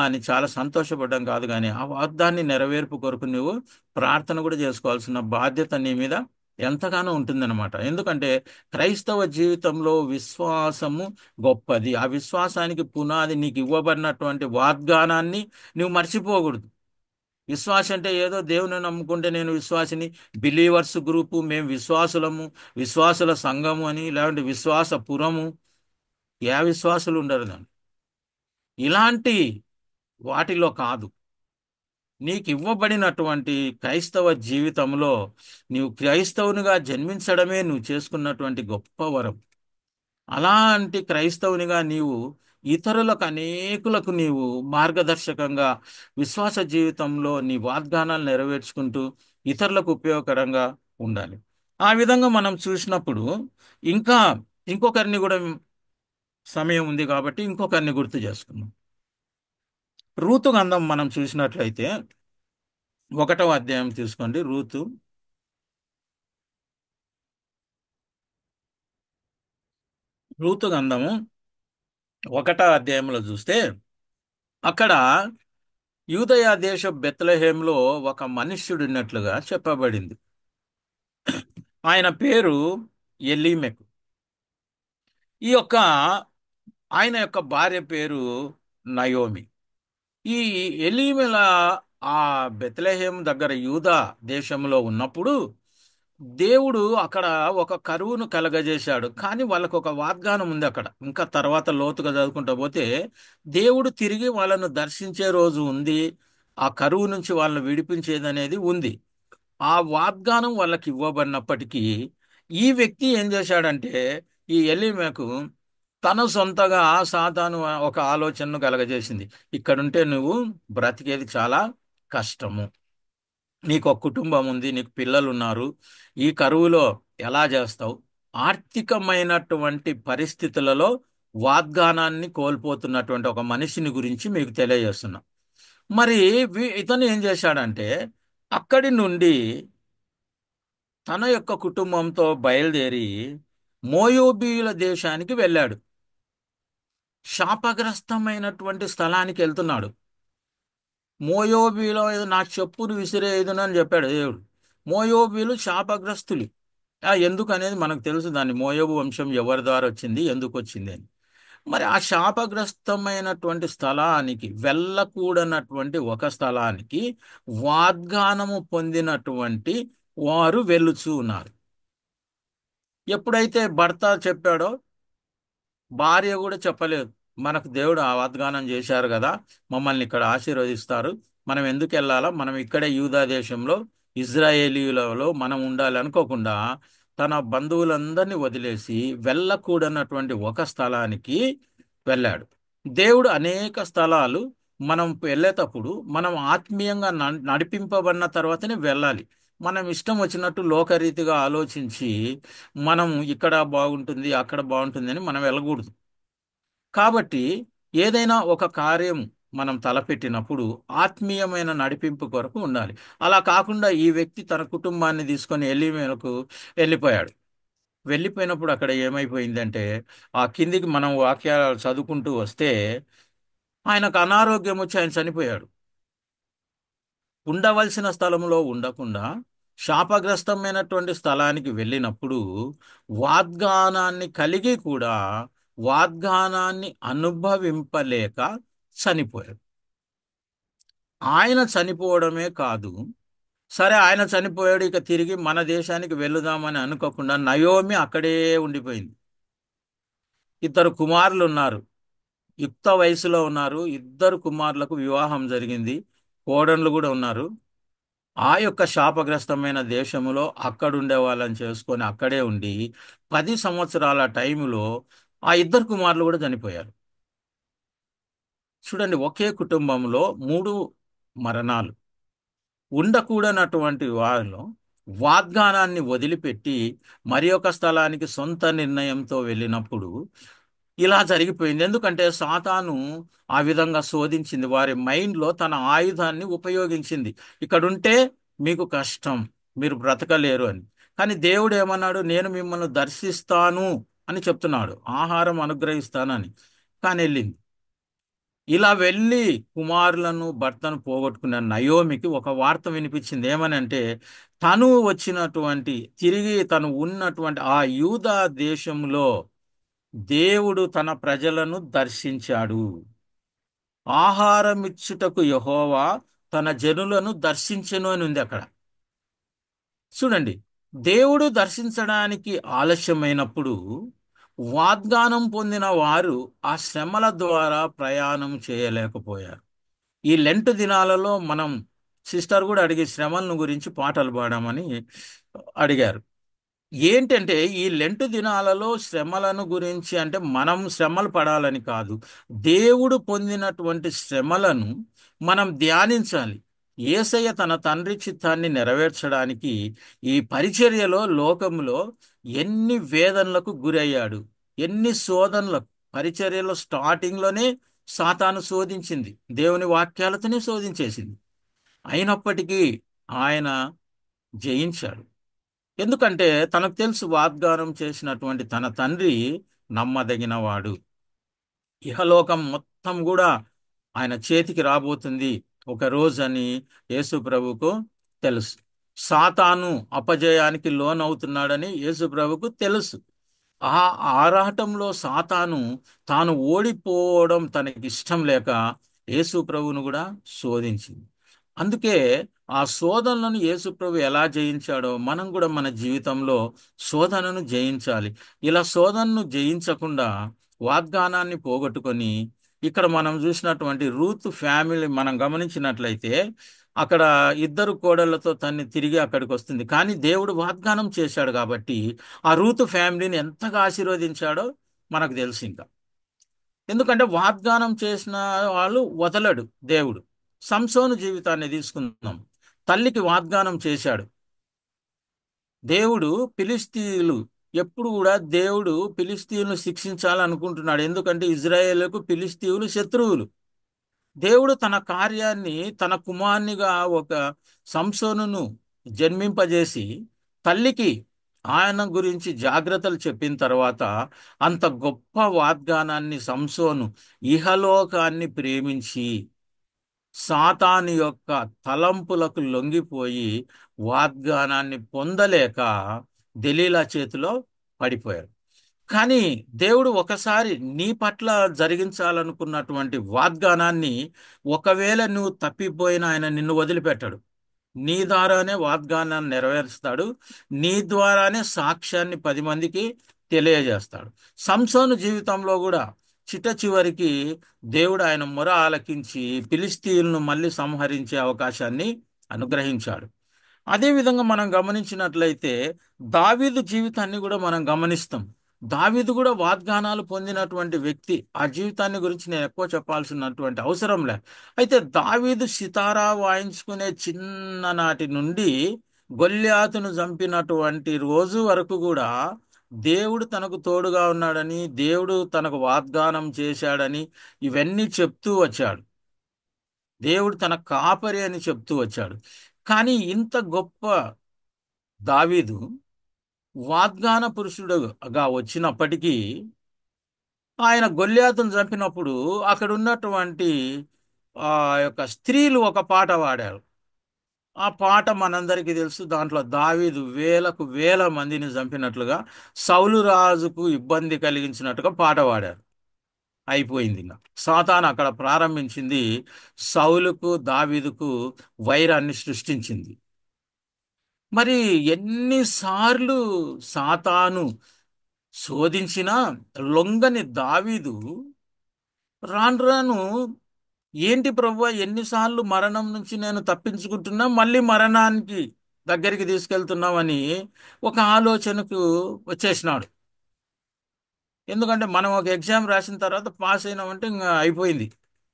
S1: అని చాలా సంతోషపడ్డం కాదు, కానీ ఆ వాగ్దాన్ని నెరవేర్పు కొరకు నువ్వు ప్రార్థన కూడా చేసుకోవాల్సిన బాధ్యత నీ మీద ఎంతగానో ఉంటుందన్నమాట. ఎందుకంటే క్రైస్తవ జీవితంలో విశ్వాసము గొప్పది. ఆ విశ్వాసానికి పునాది నీకు ఇవ్వబడినటువంటి వాగ్దానాన్ని నువ్వు మర్చిపోకూడదు. విశ్వాసం అంటే ఏదో దేవుని నమ్ముకుంటే నేను విశ్వాసిని, బిలీవర్స్ గ్రూపు, మేము విశ్వాసులము, విశ్వాసుల సంఘము అని, లేదంటే విశ్వాసపురము, ఏ విశ్వాసులు ఉండరు దాన్ని. ఇలాంటి వాటిలో కాదు. నీకు ఇవ్వబడినటువంటి క్రైస్తవ జీవితంలో నీవు క్రైస్తవునిగా జన్మించడమే నువ్వు చేసుకున్నటువంటి గొప్ప వరం. అలాంటి క్రైస్తవునిగా నీవు ఇతరులకు, అనేకులకు నీవు మార్గదర్శకంగా విశ్వాస జీవితంలో నీ వాగ్దానాలు నెరవేర్చుకుంటూ ఇతరులకు ఉపయోగకరంగా ఉండాలి. ఆ విధంగా మనం చూసినప్పుడు ఇంకా ఇంకొకరిని కూడా, సమయం ఉంది కాబట్టి ఇంకొకరిని గుర్తు చేసుకుందాం. రూతు గ్రంథం మనం చూసినట్లయితే 1వ అధ్యాయం తీసుకోండి. రూతు గ్రంథము 1వ అధ్యాయంలో చూస్తే అక్కడ యూదయ దేశ బెత్లెహేంలో ఒక మనుష్యుడున్నట్లుగా చెప్పబడింది. ఆయన పేరు ఎలీమెకు. ఈ యొక్క ఆయన యొక్క భార్య పేరు నయోమి. ఈ ఎలీమెల ఆ బెత్లెహేం దగ్గర యూదా దేశంలో ఉన్నప్పుడు దేవుడు అక్కడ ఒక కరువును కలగజేశాడు, కానీ వాళ్ళకు ఒక వాగ్దానం ఉంది అక్కడ. ఇంకా తర్వాత లోతుగా చదువుకుంటా పోతే దేవుడు తిరిగి వాళ్ళను దర్శించే రోజు ఉంది, ఆ కరువు నుంచి వాళ్ళని విడిపించేది అనేది ఉంది. ఆ వాగ్దానం వాళ్ళకి ఇవ్వబడినప్పటికీ ఈ వ్యక్తి ఏం చేశాడంటే, ఈ ఎలీమెకు తన సొంతగా సాతాను ఒక ఆలోచనను కలగజేసింది. ఇక్కడుంటే నువ్వు బ్రతికేది చాలా కష్టము, నీకు ఒక కుటుంబం ఉంది, నీకు పిల్లలు ఉన్నారు, ఈ కరువులో ఎలా చేస్తావు? ఆర్థికమైనటువంటి పరిస్థితులలో వాగ్దానాన్ని కోల్పోతున్నటువంటి ఒక మనిషిని గురించి మీకు తెలియజేస్తున్నా. మరి ఇతను ఏం చేశాడంటే, అక్కడి నుండి తన యొక్క కుటుంబంతో బయలుదేరి మోయోబీయుల దేశానికి వెళ్ళాడు. శాపగ్రస్తమైనటువంటి స్థలానికి వెళ్తున్నాడు. మోయోబీలో ఏదో నా చెప్పును విసిరేయుదును అని చెప్పాడు దేవుడు. మోయోబీలు శాపగ్రస్తులు. ఎందుకు అనేది మనకు తెలుసు, దాన్ని మోయోబు వంశం ఎవరి ద్వారా వచ్చింది, ఎందుకు వచ్చింది అని. మరి ఆ శాపగ్రస్తమైనటువంటి స్థలానికి, వెళ్ళకూడనటువంటి ఒక స్థలానికి వాగ్దానము పొందినటువంటి వారు వెళ్ళుచూ ఉన్నారు. ఎప్పుడైతే భర్త చెప్పాడో భార్య కూడా చెప్పలేదు. మనకు దేవుడు ఆ వాగ్దానం చేశారు కదా, మమ్మల్ని ఇక్కడ ఆశీర్వదిస్తారు, మనం ఎందుకు వెళ్ళాలా, మనం ఇక్కడే యూదా దేశంలో ఇజ్రాయేలీయులలో మనం ఉండాలి అనుకోకుండా తన బంధువులందరినీ వదిలేసి వెళ్ళకూడనటువంటి ఒక స్థలానికి వెళ్ళాడు. దేవుడు అనేక స్థలాలు మనం వెళ్ళేటప్పుడు మనం ఆత్మీయంగా నడిపింపబడిన తర్వాతనే వెళ్ళాలి. మనం ఇష్టం వచ్చినట్టు లోకరీతిగా ఆలోచించి మనం ఇక్కడ బాగుంటుంది అక్కడ బాగుంటుంది అని మనం వెళ్ళకూడదు. కాబట్టి ఏదైనా ఒక కార్యం మనం తలపెట్టినప్పుడు ఆత్మీయమైన నడిపింపు కొరకు ఉండాలి. అలా కాకుండా ఈ వ్యక్తి తన కుటుంబాన్ని తీసుకొని ఎలిమేలకు వెళ్ళిపోయాడు. వెళ్ళిపోయినప్పుడు అక్కడ ఏమైపోయిందంటే, ఆ కిందికి మనం వాక్యాలు చదువుకుంటూ వస్తే ఆయనకు అనారోగ్యం వచ్చి ఆయన చనిపోయాడు. ఉండవలసిన స్థలంలో ఉండకుండా శాపగ్రస్తమైనటువంటి స్థలానికి వెళ్ళినప్పుడు వాగ్దానాన్ని కలిగి కూడా వాగ్దానాన్ని అనుభవింపలేక చనిపోయాడు. ఆయన చనిపోవడమే కాదు, సరే ఆయన చనిపోయాడు, ఇక తిరిగి మన దేశానికి వెళుదామని అనుకోకుండా నయోమి అక్కడే ఉండిపోయింది. ఇద్దరు కుమారులు ఉన్నారు, యుక్త వయసులో ఉన్నారు. ఇద్దరు కుమారులకు వివాహం జరిగింది, కోడన్లు కూడా ఉన్నారు. ఆ యొక్క శాపగ్రస్తమైన దేశములో అక్కడుండే వాళ్ళని చేసుకొని అక్కడే ఉండి 10 సంవత్సరాల టైములో ఆ ఇద్దరు కుమారులు కూడా చనిపోయారు. చూడండి, ఒకే కుటుంబంలో 3 మరణాలు. ఉండకూడనటువంటి వారిలో వాగ్దానాన్ని వదిలిపెట్టి మరి ఒక స్థలానికి సొంత నిర్ణయంతో వెళ్ళినప్పుడు ఇలా జరిగిపోయింది. ఎందుకంటే సాతాను ఆ విధంగా శోధించింది, వారి మైండ్లో తన ఆయుధాన్ని ఉపయోగించింది. ఇక్కడుంటే మీకు కష్టం, మీరు బ్రతకలేరు అని. కానీ దేవుడు ఏమన్నాడు, నేను మిమ్మల్ని దర్శిస్తాను అని చెప్తున్నాడు, ఆహారం అనుగ్రహిస్తానని. కానీ వెళ్ళింది. ఇలా వెళ్ళి కుమారులను భర్తను పోగొట్టుకున్న నయోమికి ఒక వార్త వినిపించింది. ఏమనంటే, తను వచ్చినటువంటి తిరిగి తను ఉన్నటువంటి ఆ యూదా దేశంలో దేవుడు తన ప్రజలను దర్శించాడు. ఆహారమిచ్చుటకు యెహోవా తన జనులను దర్శించెను అని ఉంది అక్కడ. చూడండి, దేవుడు దర్శించడానికి ఆలస్యమైనప్పుడు వాగ్దానం పొందిన వారు ఆ శ్రమల ద్వారా ప్రయాణం చేయలేకపోయారు. ఈ లెంట్ దినాలలో మనం సిస్టర్ కూడా అడిగి శ్రమలను గురించి పాటలు పాడమని అడిగారు. ఏంటంటే ఈ లెంటు దినాలలో శ్రమలను గురించి, అంటే మనం శ్రమలు పడాలని కాదు, దేవుడు పొందినటువంటి శ్రమలను మనం ధ్యానించాలి. యేసయ్య తన తండ్రి చిత్తాన్ని నెరవేర్చడానికి ఈ పరిచర్యలో లోకములో ఎన్ని వేదనలకు గురయ్యాడు, ఎన్ని శోధనలకు. పరిచర్యలో స్టార్టింగ్లోనే సాతాను శోధించింది, దేవుని వాక్యాలతోనే శోధించేసింది. అయినప్పటికీ ఆయన జయించాడు. ఎందుకంటే తనకు తెలుసు, వాగ్దానం చేసినటువంటి తన తండ్రి నమ్మదగినవాడు. ఇహలోకం మొత్తం కూడా ఆయన చేతికి రాబోతుంది ఒక రోజు అని యేసు ప్రభువుకు తెలుసు. సాతాను అపజయానికి లోనవుతున్నాడని యేసు ప్రభువుకు తెలుసు. ఆ ఆరాటంలో సాతాను తాను ఓడిపోవడం తనకి ఇష్టం లేక యేసు ప్రభువును కూడా శోధించింది. అందుకే ఆ శోధనలను యేసుప్రభు ఎలా జయించాడో మనం కూడా మన జీవితంలో శోధనను జయించాలి. ఇలా శోధనను జయించకుండా వాగ్దానాన్ని పోగొట్టుకొని, ఇక్కడ మనం చూసినటువంటి రూత్ ఫ్యామిలీ మనం గమనించినట్లయితే అక్కడ ఇద్దరు కోడళ్లతో తన్ని తిరిగి అక్కడికి వస్తుంది. కానీ దేవుడు వాగ్దానం చేశాడు కాబట్టి ఆ రూత్ ఫ్యామిలీని ఎంతగా ఆశీర్వదించాడో మనకు తెలుసు. ఇంకా ఎందుకంటే వాగ్దానం చేసిన వాళ్ళు వదలడు దేవుడు. సంసోను జీవితాన్ని తీసుకుందాం. తల్లికి వాగ్దానం చేశాడు దేవుడు. ఫిలిస్తీయులు ఎప్పుడు కూడా దేవుడు ఫిలిస్తీయులను శిక్షించాలనుకుంటున్నాడు. ఎందుకంటే ఇజ్రాయేలుకు ఫిలిస్తీయులు శత్రువులు. దేవుడు తన కార్యాన్ని తన కుమారునిగా ఒక సంసోనును జన్మింపజేసి తల్లికి ఆయన గురించి జాగ్రత్తలు చెప్పిన తర్వాత అంత గొప్ప వాగ్దానాన్ని సంసోను ఇహలోకాన్ని ప్రేమించి సాతాను యొక్క తలంపులకు లొంగిపోయి వాగ్దానాన్ని పొందలేక దెలీలా చేతిలో పడిపోయాడు. కానీ దేవుడు ఒకసారి నీ పట్ల జరిగించాలనుకున్నటువంటి వాగ్దానాన్ని ఒకవేళ నువ్వు తప్పిపోయినా ఆయన నిన్ను వదిలిపెట్టాడు. నీ ద్వారానే వాగ్దానాన్ని నెరవేరుస్తాడు. నీ ద్వారానే సాక్ష్యాన్ని 10 మందికి తెలియజేస్తాడు. సంసోను జీవితంలో కూడా చిట్ట చివరికి దేవుడు ఆయన మొర ఆలకించి ఫిలిస్తీయులను మళ్ళీ సంహరించే అవకాశాన్ని అనుగ్రహించాడు. అదేవిధంగా మనం గమనించినట్లయితే దావీదు జీవితాన్ని కూడా మనం గమనిస్తాం. దావీదు కూడా వాగ్దానాలు పొందినటువంటి వ్యక్తి. ఆ జీవితాన్ని గురించి నేను ఎక్కువ చెప్పాల్సినటువంటి అవసరం లే. అయితే దావీదు సితారా వాయించుకునే చిన్ననాటి నుండి గొల్యాతును చంపినటువంటి రోజు వరకు కూడా దేవుడు తనకు తోడుగా ఉన్నాడని, దేవుడు తనకు వాగ్దానం చేశాడని ఇవన్నీ చెప్తూ వచ్చాడు. దేవుడు తన కాపరి అని చెప్తూ వచ్చాడు. కానీ ఇంత గొప్ప దావీదు వాగ్దాన పురుషుడుగా వచ్చినప్పటికీ ఆయన గొల్యాతును చంపినప్పుడు అక్కడ ఉన్నటువంటి ఆ యొక్క స్త్రీలు ఒక పాట పాడారు. ఆ పాట మనందరికీ తెలుసు. దాంట్లో దావీదు వేలకు వేల మందిని చంపినట్లుగా, సౌలు రాజుకు ఇబ్బంది కలిగించినట్టుగా పాట పాడారు. అయిపోయింది. ఇంకా సాతాను అక్కడ ప్రారంభించింది, సౌలుకు దావీదుకు వైరాన్ని సృష్టించింది. మరి ఎన్నిసార్లు సాతాను శోధించినా లొంగని దావీదు రాను రాను ఏంటి ప్రభువా, ఎన్నిసార్లు మరణం నుంచి నేను తప్పించుకుంటున్నా, మళ్ళీ మరణానికి దగ్గరికి తీసుకెళ్తున్నామని ఒక ఆలోచనకు వచ్చేసినాడు. ఎందుకంటే మనం ఒక ఎగ్జామ్ రాసిన తర్వాత పాస్ అయినామంటే ఇంకా అయిపోయింది,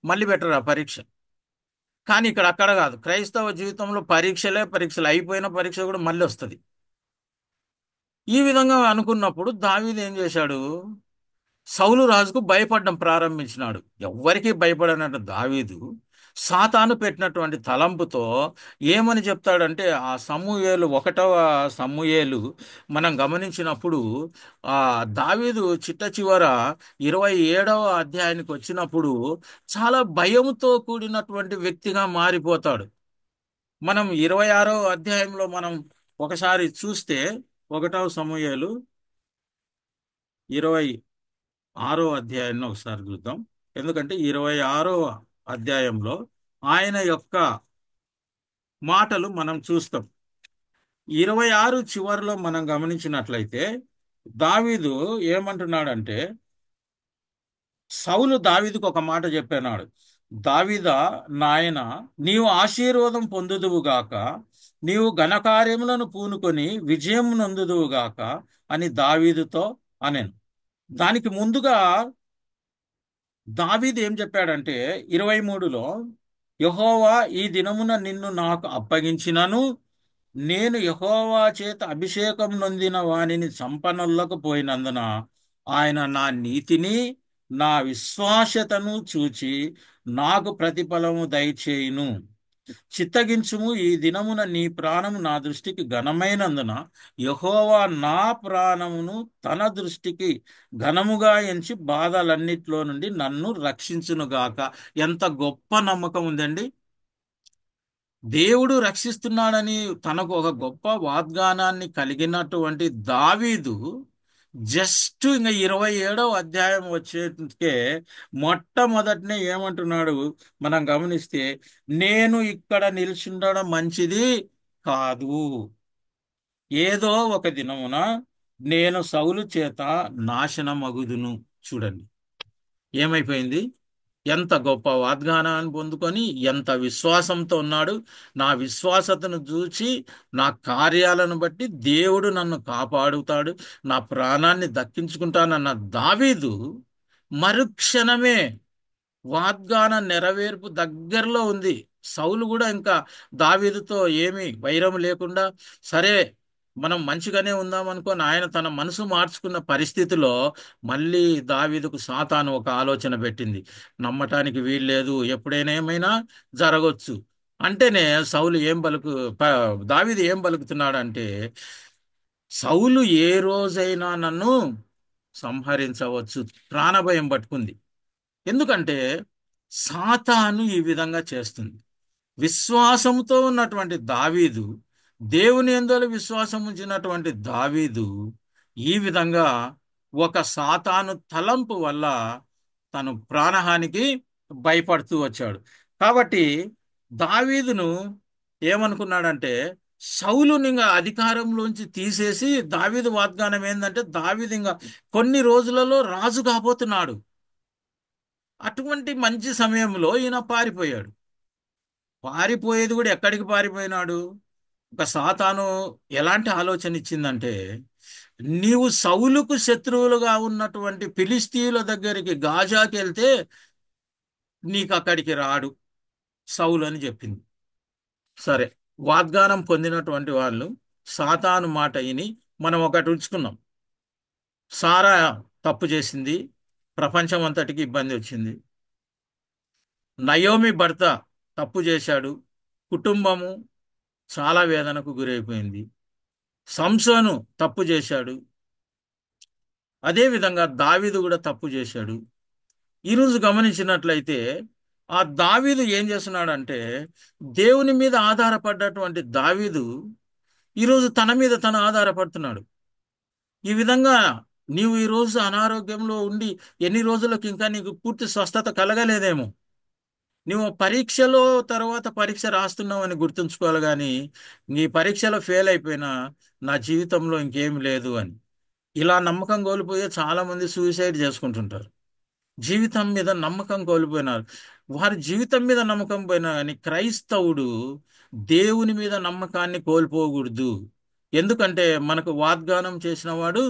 S1: మళ్ళీ బెటర్ ఆ పరీక్ష. కానీ ఇక్కడ అక్కడ కాదు. క్రైస్తవ జీవితంలో పరీక్షలే పరీక్షలు, అయిపోయిన పరీక్ష కూడా మళ్ళీ వస్తుంది. ఈ విధంగా అనుకున్నప్పుడు దావీదు ఏం చేశాడు, సౌలు రాజుకు భయపడడం ప్రారంభించినాడు. ఎవ్వరికీ భయపడనట్టు దావీదు సాతాను పెట్టినటువంటి తలంపుతో ఏమని చెప్తాడంటే, ఆ సమూయేలు 1వ సమూయేలు మనం గమనించినప్పుడు ఆ దావీదు చిట్ట చివర 27వ అధ్యాయానికి వచ్చినప్పుడు చాలా భయంతో కూడినటువంటి వ్యక్తిగా మారిపోతాడు. మనం 26వ అధ్యాయంలో మనం ఒకసారి చూస్తే 1వ సమూయేలు 26వ అధ్యాయాన్ని ఒకసారి చూద్దాం. ఎందుకంటే 26వ అధ్యాయంలో ఆయన యొక్క మాటలు మనం చూస్తాం. 26 చివరిలో మనం గమనించినట్లయితే దావీదు ఏమంటున్నాడంటే, సౌలు దావీదుకు ఒక మాట చెప్పినాడు, దావీదా నాయన, నీవు ఆశీర్వాదం పొందుదువుగాక, నీవు ఘనకార్యములను పూనుకొని విజయం నొందుదువుగాక అని దావీదుతో అనెను. దానికి ముందుగా దావీదు ఏం చెప్పాడంటే 23లో, యెహోవా ఈ దినమున నిన్ను నాకు అప్పగించినను, నేను యెహోవా చేత అభిషేకం నొందిన వానిని చంపనొల్లకు పోయినందున ఆయన నా నీతిని నా విశ్వాస్యతను చూచి నాకు ప్రతిఫలము దయచేయును. చిత్తగించుము, ఈ దినమున నీ ప్రాణము నా దృష్టికి ఘనమైనందున యెహోవా నా ప్రాణమును తన దృష్టికి ఘనముగా ఎంచి బాధలన్నిట్లో నుండి నన్ను రక్షించునుగాక. ఎంత గొప్ప నమ్మకం ఉందండి! దేవుడు రక్షిస్తున్నాడని తనకు ఒక గొప్ప వాగ్దానాన్ని కలిగినటువంటి దావీదు జస్ట్ ఇంకా 27వ అధ్యాయం వచ్చేకే మొట్టమొదటినే ఏమంటున్నాడు మనం గమనిస్తే, నేను ఇక్కడ నిలిచుండడం మంచిది కాదు, ఏదో ఒక దినమున నేను సౌలు చేత నాశనమగుదును. చూడండి ఏమైపోయింది. ఎంత గొప్ప వాగ్దానాన్ని పొందుకొని ఎంత విశ్వాసంతో ఉన్నాడు. నా విశ్వాసతను చూచి నా కార్యాలను బట్టి దేవుడు నన్ను కాపాడుతాడు, నా ప్రాణాన్ని దక్కించుకుంటానన్న దావీదు మరుక్షణమే వాగ్దాన నెరవేర్పు దగ్గరలో ఉంది. సౌలు కూడా ఇంకా దావీదుతో ఏమీ వైరం లేకుండా, సరే మనం మంచిగానే ఉందాం అనుకొని ఆయన తన మనసు మార్చుకున్న పరిస్థితిలో మళ్ళీ దావీదుకు సాతాను ఒక ఆలోచన పెట్టింది. నమ్మటానికి వీల్లేదు, ఎప్పుడైనా ఏమైనా జరగవచ్చు. అంటేనే సౌలు ఏం దావీదు ఏం పలుకుతున్నాడంటే, సౌలు ఏ రోజైనా నన్ను సంహరించవచ్చు. ప్రాణభయం పట్టుకుంది. ఎందుకంటే సాతాను ఈ విధంగా చేస్తుంది. విశ్వాసంతో ఉన్నటువంటి దావీదు, దేవుని యందు విశ్వాసం ఉంచినటువంటి దావీదు ఈ విధంగా ఒక సాతాను తలంపు వల్ల తను ప్రాణహానికి భయపడుతూ వచ్చాడు. కాబట్టి దావీదును ఏమనుకున్నాడంటే, సౌలుని ఇంకా అధికారంలోంచి తీసేసి, దావీదు వాగ్దానం ఏంటంటే దావీదు ఇంకా కొన్ని రోజులలో రాజు కాబోతున్నాడు. అటువంటి మంచి సమయంలో ఈయన పారిపోయాడు. పారిపోయేది కూడా ఎక్కడికి పారిపోయినాడు? ఒక సాతాను ఎలాంటి ఆలోచన ఇచ్చిందంటే, నీవు సౌలుకు శత్రువులుగా ఉన్నటువంటి ఫిలిస్తీయుల దగ్గరికి గాజాకి వెళ్తే నీకు అక్కడికి రాడు సౌలు అని చెప్పింది. సరే, వాగ్దానం పొందినటువంటి వాళ్ళు సాతాను మాట విని మనం ఒకటి ఉంచుకున్నాం. సారా తప్పు చేసింది, ప్రపంచం అంతటికి ఇబ్బంది వచ్చింది. నయోమి భర్త తప్పు చేశాడు, కుటుంబము చాలా వేదనకు గురైపోయింది. సంసోను తప్పు చేశాడు, అదేవిధంగా దావీదు కూడా తప్పు చేశాడు. ఈరోజు గమనించినట్లయితే ఆ దావీదు ఏం చేస్తున్నాడంటే, దేవుని మీద ఆధారపడ్డటువంటి దావీదు ఈరోజు తన మీద తను ఆధారపడుతున్నాడు. ఈ విధంగా నీవు ఈరోజు అనారోగ్యంలో ఉండి ఎన్ని రోజులకు ఇంకా నీకు పూర్తి స్వస్థత కలగలేదేమో. నువ్వు పరీక్షలో తర్వాత పరీక్ష రాస్తున్నావు అని గుర్తుంచుకోవాలి, కానీ నీ పరీక్షలో ఫెయిల్ అయిపోయినా నా జీవితంలో ఇంకేం లేదు అని ఇలా నమ్మకం కోల్పోయే చాలా మంది సూసైడ్ చేసుకుంటుంటారు. జీవితం మీద నమ్మకం కోల్పోయినారు. వారి జీవితం మీద నమ్మకం పోయినా కానీ క్రైస్తవుడు దేవుని మీద నమ్మకాన్ని కోల్పోకూడదు. ఎందుకంటే మనకు వాగ్దానం చేసిన వాడు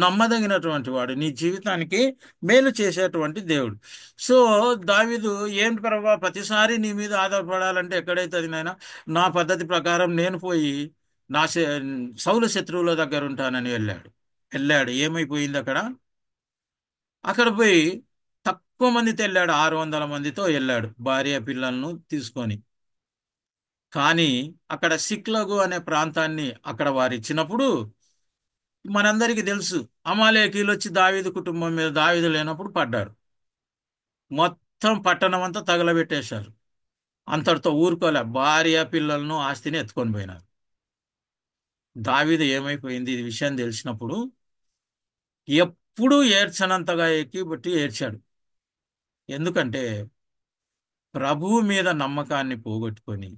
S1: నమ్మదగినటువంటి వాడు, నీ జీవితానికి మేలు చేసేటువంటి దేవుడు. సో దావీదు, ఏంటి ప్రభా ప్రతిసారి నీ మీద ఆధారపడాలంటే ఎక్కడైతుంది నాయన, నా పద్ధతి ప్రకారం నేను పోయి నా సౌలు శత్రువుల దగ్గర ఉంటానని వెళ్ళాడు. ఏమైపోయింది అక్కడ? అక్కడ పోయి తక్కువ మందితో వెళ్ళాడు, 600 మందితో వెళ్ళాడు భార్య పిల్లలను తీసుకొని. కానీ అక్కడ సిక్లగు అనే ప్రాంతాన్ని అక్కడ వారు ఇచ్చినప్పుడు మనందరికీ తెలుసు, అమాలేకీలు వచ్చి దావీదు కుటుంబం మీద, దావీదు లేనప్పుడు పడ్డారు. మొత్తం పట్టణం అంతా తగలబెట్టేశారు. అంతటితో ఊరుకోలే, భార్య పిల్లలను ఆస్తిని ఎత్తుకొని పోయినారు. దావీదు ఏమైపోయింది ఇది విషయం తెలిసినప్పుడు ఎప్పుడూ ఏడ్చనంతగా ఎక్కి బట్టి ఏడ్చాడు. ఎందుకంటే ప్రభువు మీద నమ్మకాన్ని పోగొట్టుకొని,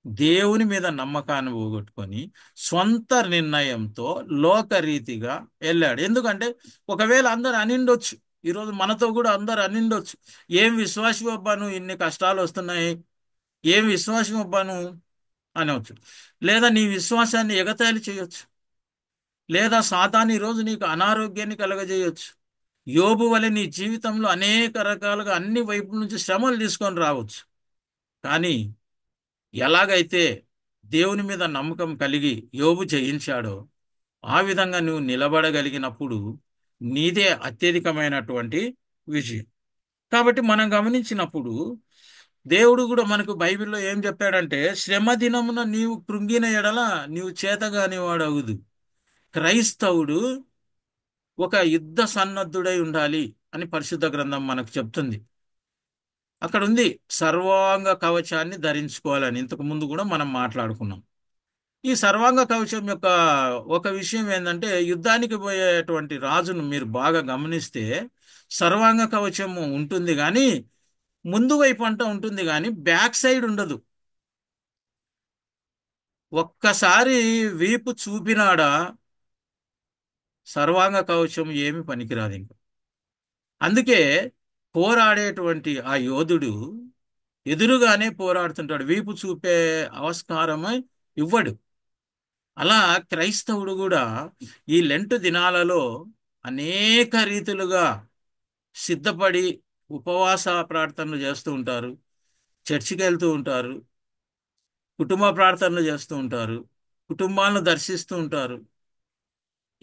S1: దేవుని మీద నమ్మకాన్ని పోగొట్టుకొని సొంత నిర్ణయంతో లోకరీతిగా వెళ్ళాడు. ఎందుకంటే ఒకవేళ అందరు అనిండొచ్చు, ఈరోజు మనతో కూడా అందరు అనిండొచ్చు, ఏం విశ్వాసం అబ్బాను ఇన్ని కష్టాలు వస్తున్నాయి, ఏం విశ్వాసం అబ్బాను అనవచ్చు. లేదా నీ విశ్వాసాన్ని ఎగతాళి చేయొచ్చు. లేదా సాతాను ఈరోజు నీకు అనారోగ్యాన్ని కలగజేయొచ్చు. యోబు వలె నీ జీవితంలో అనేక రకాలుగా అన్ని వైపుల నుంచి శ్రమలు తీసుకొని రావచ్చు. కానీ ఎలాగైతే దేవుని మీద నమ్మకం కలిగి యోబు జయించాడో ఆ విధంగా నువ్వు నిలబడగలిగినప్పుడు నీదే అత్యధికమైనటువంటి విజయం. కాబట్టి మనం గమనించినప్పుడు దేవుడు కూడా మనకు బైబిల్లో ఏం చెప్పాడంటే, శ్రమ దినమున నీవు కృంగిన ఎడల నీవు చేతగాని వాడవుదు. క్రైస్తవుడు ఒక యుద్ధ సన్నద్ధుడై ఉండాలి అని పరిశుద్ధ గ్రంథం మనకు చెప్తుంది. అక్కడ ఉంది సర్వాంగ కవచాన్ని ధరించుకోవాలని. ఇంతకు ముందు కూడా మనం మాట్లాడుకున్నాం. ఈ సర్వాంగ కవచం యొక్క ఒక విషయం ఏంటంటే, యుద్ధానికి పోయేటువంటి రాజును మీరు బాగా గమనిస్తే సర్వాంగ కవచము ఉంటుంది కానీ ముందు వైపు అంట ఉంటుంది కానీ బ్యాక్ సైడ్ ఉండదు. ఒక్కసారి వీపు చూపినాడా సర్వాంగ కవచం ఏమి పనికిరాదు ఇంకా. అందుకే పోరాడేటువంటి ఆ యోధుడు ఎదురుగానే పోరాడుతుంటాడు, వీపు చూపే ఆస్కారమే ఇవ్వడు. అలా క్రైస్తవుడు కూడా ఈ లెంటు దినాలలో అనేక రీతులుగా సిద్ధపడి ఉపవాస ప్రార్థనలు చేస్తూ ఉంటారు, చర్చికి వెళ్తూ ఉంటారు, కుటుంబ ప్రార్థనలు చేస్తూ ఉంటారు, కుటుంబాలను దర్శిస్తూ ఉంటారు,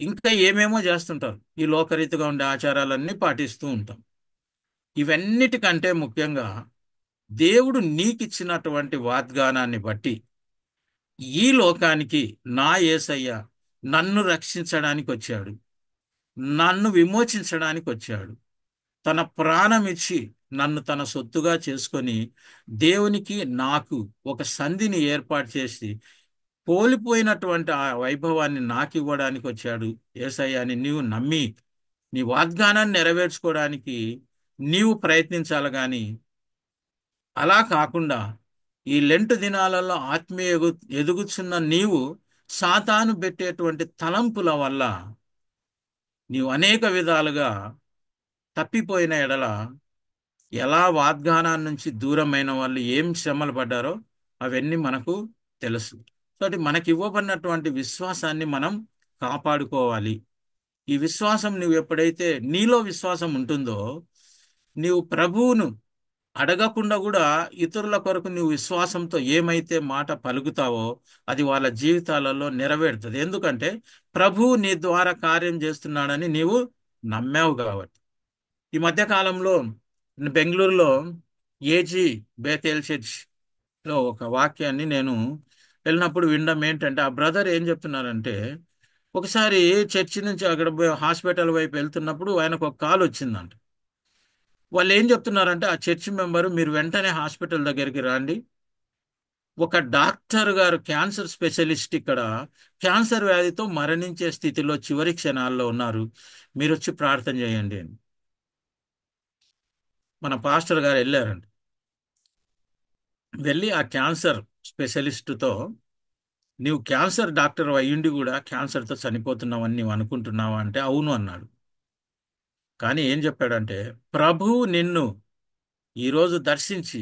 S1: ఇంకా ఏమేమో చేస్తుంటారు. ఈ లోకరీతిగా ఉండే ఆచారాలన్నీ పాటిస్తూ ఉంటాం. ఇవన్నిటికంటే ముఖ్యంగా దేవుడు నీకిచ్చినటువంటి వాగ్దానాన్ని బట్టి ఈ లోకానికి నా యేసయ్య నన్ను రక్షించడానికి వచ్చాడు, నన్ను విమోచించడానికి వచ్చాడు, తన ప్రాణం ఇచ్చి నన్ను తన సొత్తుగా చేసుకొని దేవునికి నాకు ఒక సంధిని ఏర్పాటు చేసి కోల్పోయినటువంటి ఆ వైభవాన్ని నాకు ఇవ్వడానికి వచ్చాడు యేసయ్య అని నీవు నమ్మి నీ వాగ్దానాన్ని నెరవేర్చుకోవడానికి నీవు ప్రయత్నించాలి. కానీ అలా కాకుండా ఈ లెంటు దినాలలో ఆత్మీయ ఎదుగుచున్న నీవు సాతాను పెట్టేటువంటి తలంపుల వల్ల నీవు అనేక విధాలుగా తప్పిపోయిన ఎడల, ఎలా వాగ్దానాన్ని నుంచి దూరమైన వాళ్ళు ఏం శ్రమలు పడ్డారో అవన్నీ మనకు తెలుసు. కాబట్టి మనకి ఇవ్వబడినటువంటి విశ్వాసాన్ని మనం కాపాడుకోవాలి. ఈ విశ్వాసం నువ్వు ఎప్పుడైతే నీలో విశ్వాసం ఉంటుందో, నీవు ప్రభువును అడగకుండా కూడా ఇతరుల కొరకు నువ్వు విశ్వాసంతో ఏమైతే మాట పలుకుతావో అది వాళ్ళ జీవితాలలో నెరవేరుతుంది. ఎందుకంటే ప్రభువు నీ ద్వారా కార్యం చేస్తున్నాడని నీవు నమ్మావు కాబట్టి. ఈ మధ్య కాలంలో బెంగళూరులో ఏజీ బేతేల్ చర్చ్లో ఒక వాక్యాన్ని నేను వెళ్ళినప్పుడు వినడం ఏంటంటే, ఆ బ్రదర్ ఏం చెప్తున్నారంటే, ఒకసారి చర్చి నుంచి అక్కడ హాస్పిటల్ వైపు వెళ్తున్నప్పుడు ఆయనకు ఒక కాల్ వచ్చిందంట. వాళ్ళు ఏం చెప్తున్నారంటే, ఆ చర్చ్ మెంబరు మీరు వెంటనే హాస్పిటల్ దగ్గరికి రండి, ఒక డాక్టర్ గారు క్యాన్సర్ స్పెషలిస్ట్ ఇక్కడ క్యాన్సర్ వ్యాధితో మరణించే స్థితిలో చివరి క్షణాల్లో ఉన్నారు, మీరు వచ్చి ప్రార్థన చేయండి అని మన పాస్టర్ గారు వెళ్ళారండి. వెళ్ళి ఆ క్యాన్సర్ స్పెషలిస్టుతో, నీవు క్యాన్సర్ డాక్టర్ అయ్యుండి కూడా క్యాన్సర్తో చనిపోతున్నావని నీవు అనుకుంటున్నావా అంటే అవును అన్నాడు. కానీ ఏం చెప్పాడంటే, ప్రభువు నిన్ను ఈరోజు దర్శించి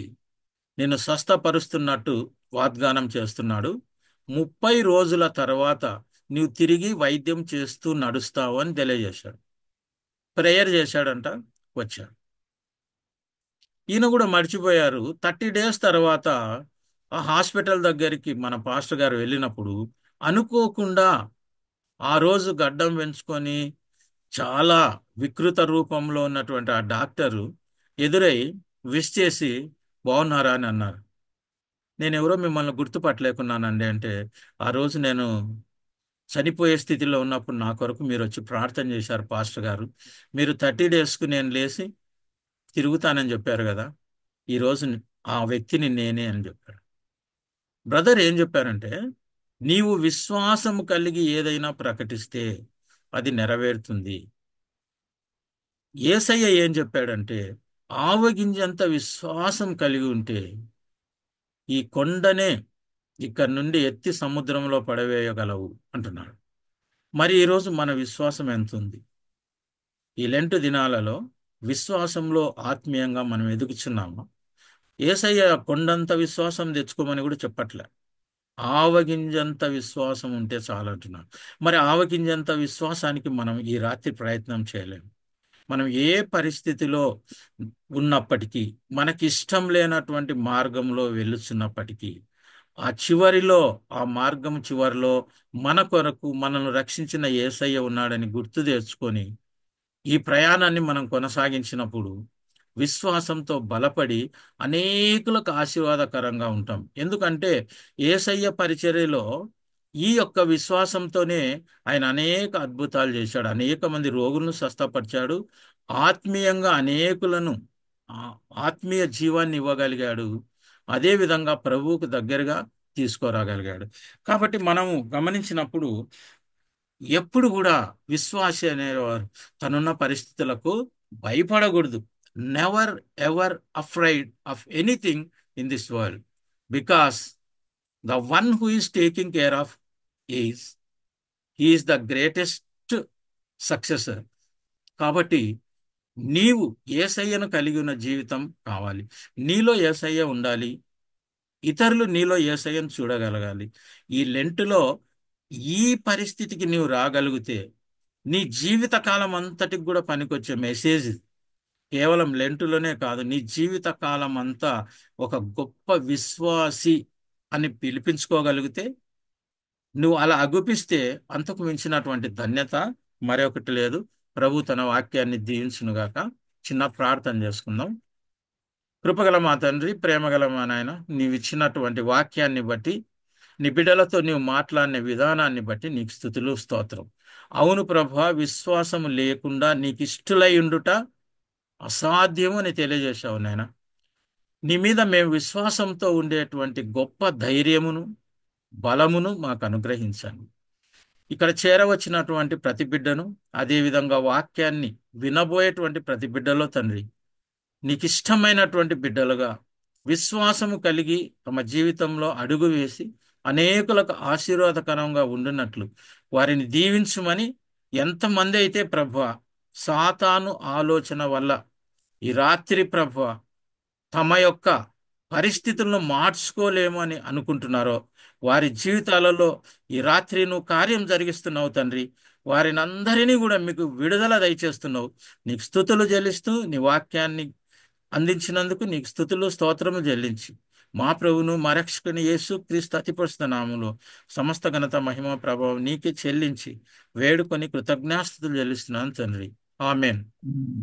S1: నిన్ను స్వస్థపరుస్తున్నట్టు వాగ్దానం చేస్తున్నాడు. 30 రోజుల తర్వాత నీవు తిరిగి వైద్యం చేస్తూ నడుస్తావు అని తెలియజేశాడు. ప్రేయర్ చేశాడంట, వచ్చాడు. ఈయన కూడా మర్చిపోయారు. 30 డేస్ తర్వాత ఆ హాస్పిటల్ దగ్గరికి మన పాస్టర్ గారు వెళ్ళినప్పుడు అనుకోకుండా ఆ రోజు గడ్డం పెంచుకొని చాలా వికృత రూపంలో ఉన్నటువంటి ఆ డాక్టరు ఎదురై విష్ చేసి బాగున్నారా అని అన్నారు. నేను ఎవరో మిమ్మల్ని గుర్తుపట్టలేకున్నానండి అంటే, ఆ రోజు నేను చనిపోయే స్థితిలో ఉన్నప్పుడు నా కొరకు మీరు వచ్చి ప్రార్థన చేశారు పాస్టర్ గారు, మీరు 30 డేస్కు నేను లేచి తిరుగుతానని చెప్పారు కదా, ఈరోజు ఆ వ్యక్తిని నేనే అని చెప్పారు. బ్రదర్ ఏం చెప్పారంటే, నీవు విశ్వాసము కలిగి ఏదైనా ప్రకటిస్తే అది నెరవేరుతుంది. యేసయ్య ఏం చెప్పాడంటే, ఆవగింజంత విశ్వాసం కలిగి ఉంటే ఈ కొండనే ఇక్కడి నుండి ఎత్తి సముద్రంలో పడవేయగలవు అంటున్నాడు. మరి ఈరోజు మన విశ్వాసం ఎంత ఉంది? ఈ లెంటు దినాలలో విశ్వాసంలో ఆత్మీయంగా మనం ఎదుగుచున్నామా? యేసయ్య కొండంత విశ్వాసం తెచ్చుకోమని కూడా చెప్పట్లే, ఆవగింజంత విశ్వాసం ఉంటే చాలంటున్నాడు. మరి ఆవగింజంత విశ్వాసానికి మనం ఈ రాత్రి ప్రయత్నం చేయలేము. మనం ఏ పరిస్థితిలో ఉన్నప్పటికీ, మనకి ఇష్టం లేనటువంటి మార్గంలో వెళ్ళుచున్నప్పటికీ, ఆ చివరిలో, ఆ మార్గం చివరిలో మన కొరకు మనల్ని రక్షించిన యేసయ్య ఉన్నాడని గుర్తు తెచ్చుకొని ఈ ప్రయాణాన్ని మనం కొనసాగించినప్పుడు విశ్వాసంతో బలపడి అనేకులకు ఆశీర్వాదకరంగా ఉంటాం. ఎందుకంటే యేసయ్య పరిచర్యలో ఈ యొక్క విశ్వాసంతోనే ఆయన అనేక అద్భుతాలు చేశాడు, అనేక మంది రోగులను స్వస్థపరిచాడు, ఆత్మీయంగా అనేకులను ఆత్మీయ జీవాన్ని ఇవ్వగలిగాడు. అదేవిధంగా ప్రభువుకు దగ్గరగా తీసుకురాగలిగాడు. కాబట్టి మనము గమనించినప్పుడు ఎప్పుడు కూడా విశ్వాసి అనేవారు తనున్న పరిస్థితులకు భయపడకూడదు. Never ever afraid of anything in this world, because the one who is taking care of is he is the greatest successor. కాబట్టి నీవు యేసయ్యను కలిగి ఉన్న జీవితం కావాలి. నీలో యేసయ్య ఉండాలి, ఇతరులు నీలో యేసయ్యను చూడగలగాలి. ఈ లెంటులో ఈ పరిస్థితికి నీవు రాగలిగితే నీ జీవిత కాలం అంతటికి కూడా పనికొచ్చే మెసేజ్ ఇది. కేవలం లెంటులోనే కాదు, నీ జీవిత కాలం అంతా ఒక గొప్ప విశ్వాసి అని పిలిపించుకోగలిగితే, నువ్వు అలా అగుపిస్తే అంతకు మించినటువంటి ధన్యత మరొకటి లేదు. ప్రభు తన వాక్యాన్ని దీవించునుగాక. చిన్న ప్రార్థన చేసుకుందాం. కృపగల మా తండ్రి, ప్రేమగల మా నాయన, నీవు ఇచ్చినటువంటి వాక్యాన్ని బట్టి, నీ బిడ్డలతో నీవు మాట్లాడిన విధానాన్ని బట్టి నీకు స్తుతులు స్తోత్రం. అవును ప్రభా, విశ్వాసం లేకుండా నీకు ఇష్టలై ఉండుట అసాధ్యము అని తెలియజేశావు నాయన. నీ మీద మేము విశ్వాసంతో ఉండేటువంటి గొప్ప ధైర్యమును బలమును మాకు అనుగ్రహించండి. ఇక్కడ చేరవచ్చినటువంటి ప్రతి బిడ్డను, అదేవిధంగా వాక్యాన్ని వినబోయేటువంటి ప్రతి బిడ్డలో తండ్రి, నీకు ఇష్టమైనటువంటి బిడ్డలుగా విశ్వాసము కలిగి తమ జీవితంలో అడుగు వేసి అనేకులకు ఆశీర్వాదకరంగా ఉండినట్లు వారిని దీవించుమని, ఎంతమంది అయితే ప్రభువా సాతాను ఆలోచన వల్ల ఈ రాత్రి ప్రభువా తమ యొక్క పరిస్థితులను మార్చుకోలేము అని అనుకుంటున్నారో, వారి జీవితాలలో ఈ రాత్రి నువ్వు కార్యం జరిగిస్తున్నావు తండ్రి. వారిని అందరినీ కూడా మీకు విడుదల దయచేస్తున్నావు. నీకు స్తుతులు చెల్లిస్తూ నీ వాక్యాన్ని అందించినందుకు నీకు స్తుతులు స్తోత్రము చెల్లించి, మా ప్రభువును మా రక్షకుని యేసు క్రీస్తు అతి పరిశుద్ధ నామములో సమస్త ఘనత మహిమ ప్రభావం నీకే చెల్లించి వేడుకొని కృతజ్ఞాస్తుతులు చెల్లిస్తున్నాను తండ్రి. ఆమెన్.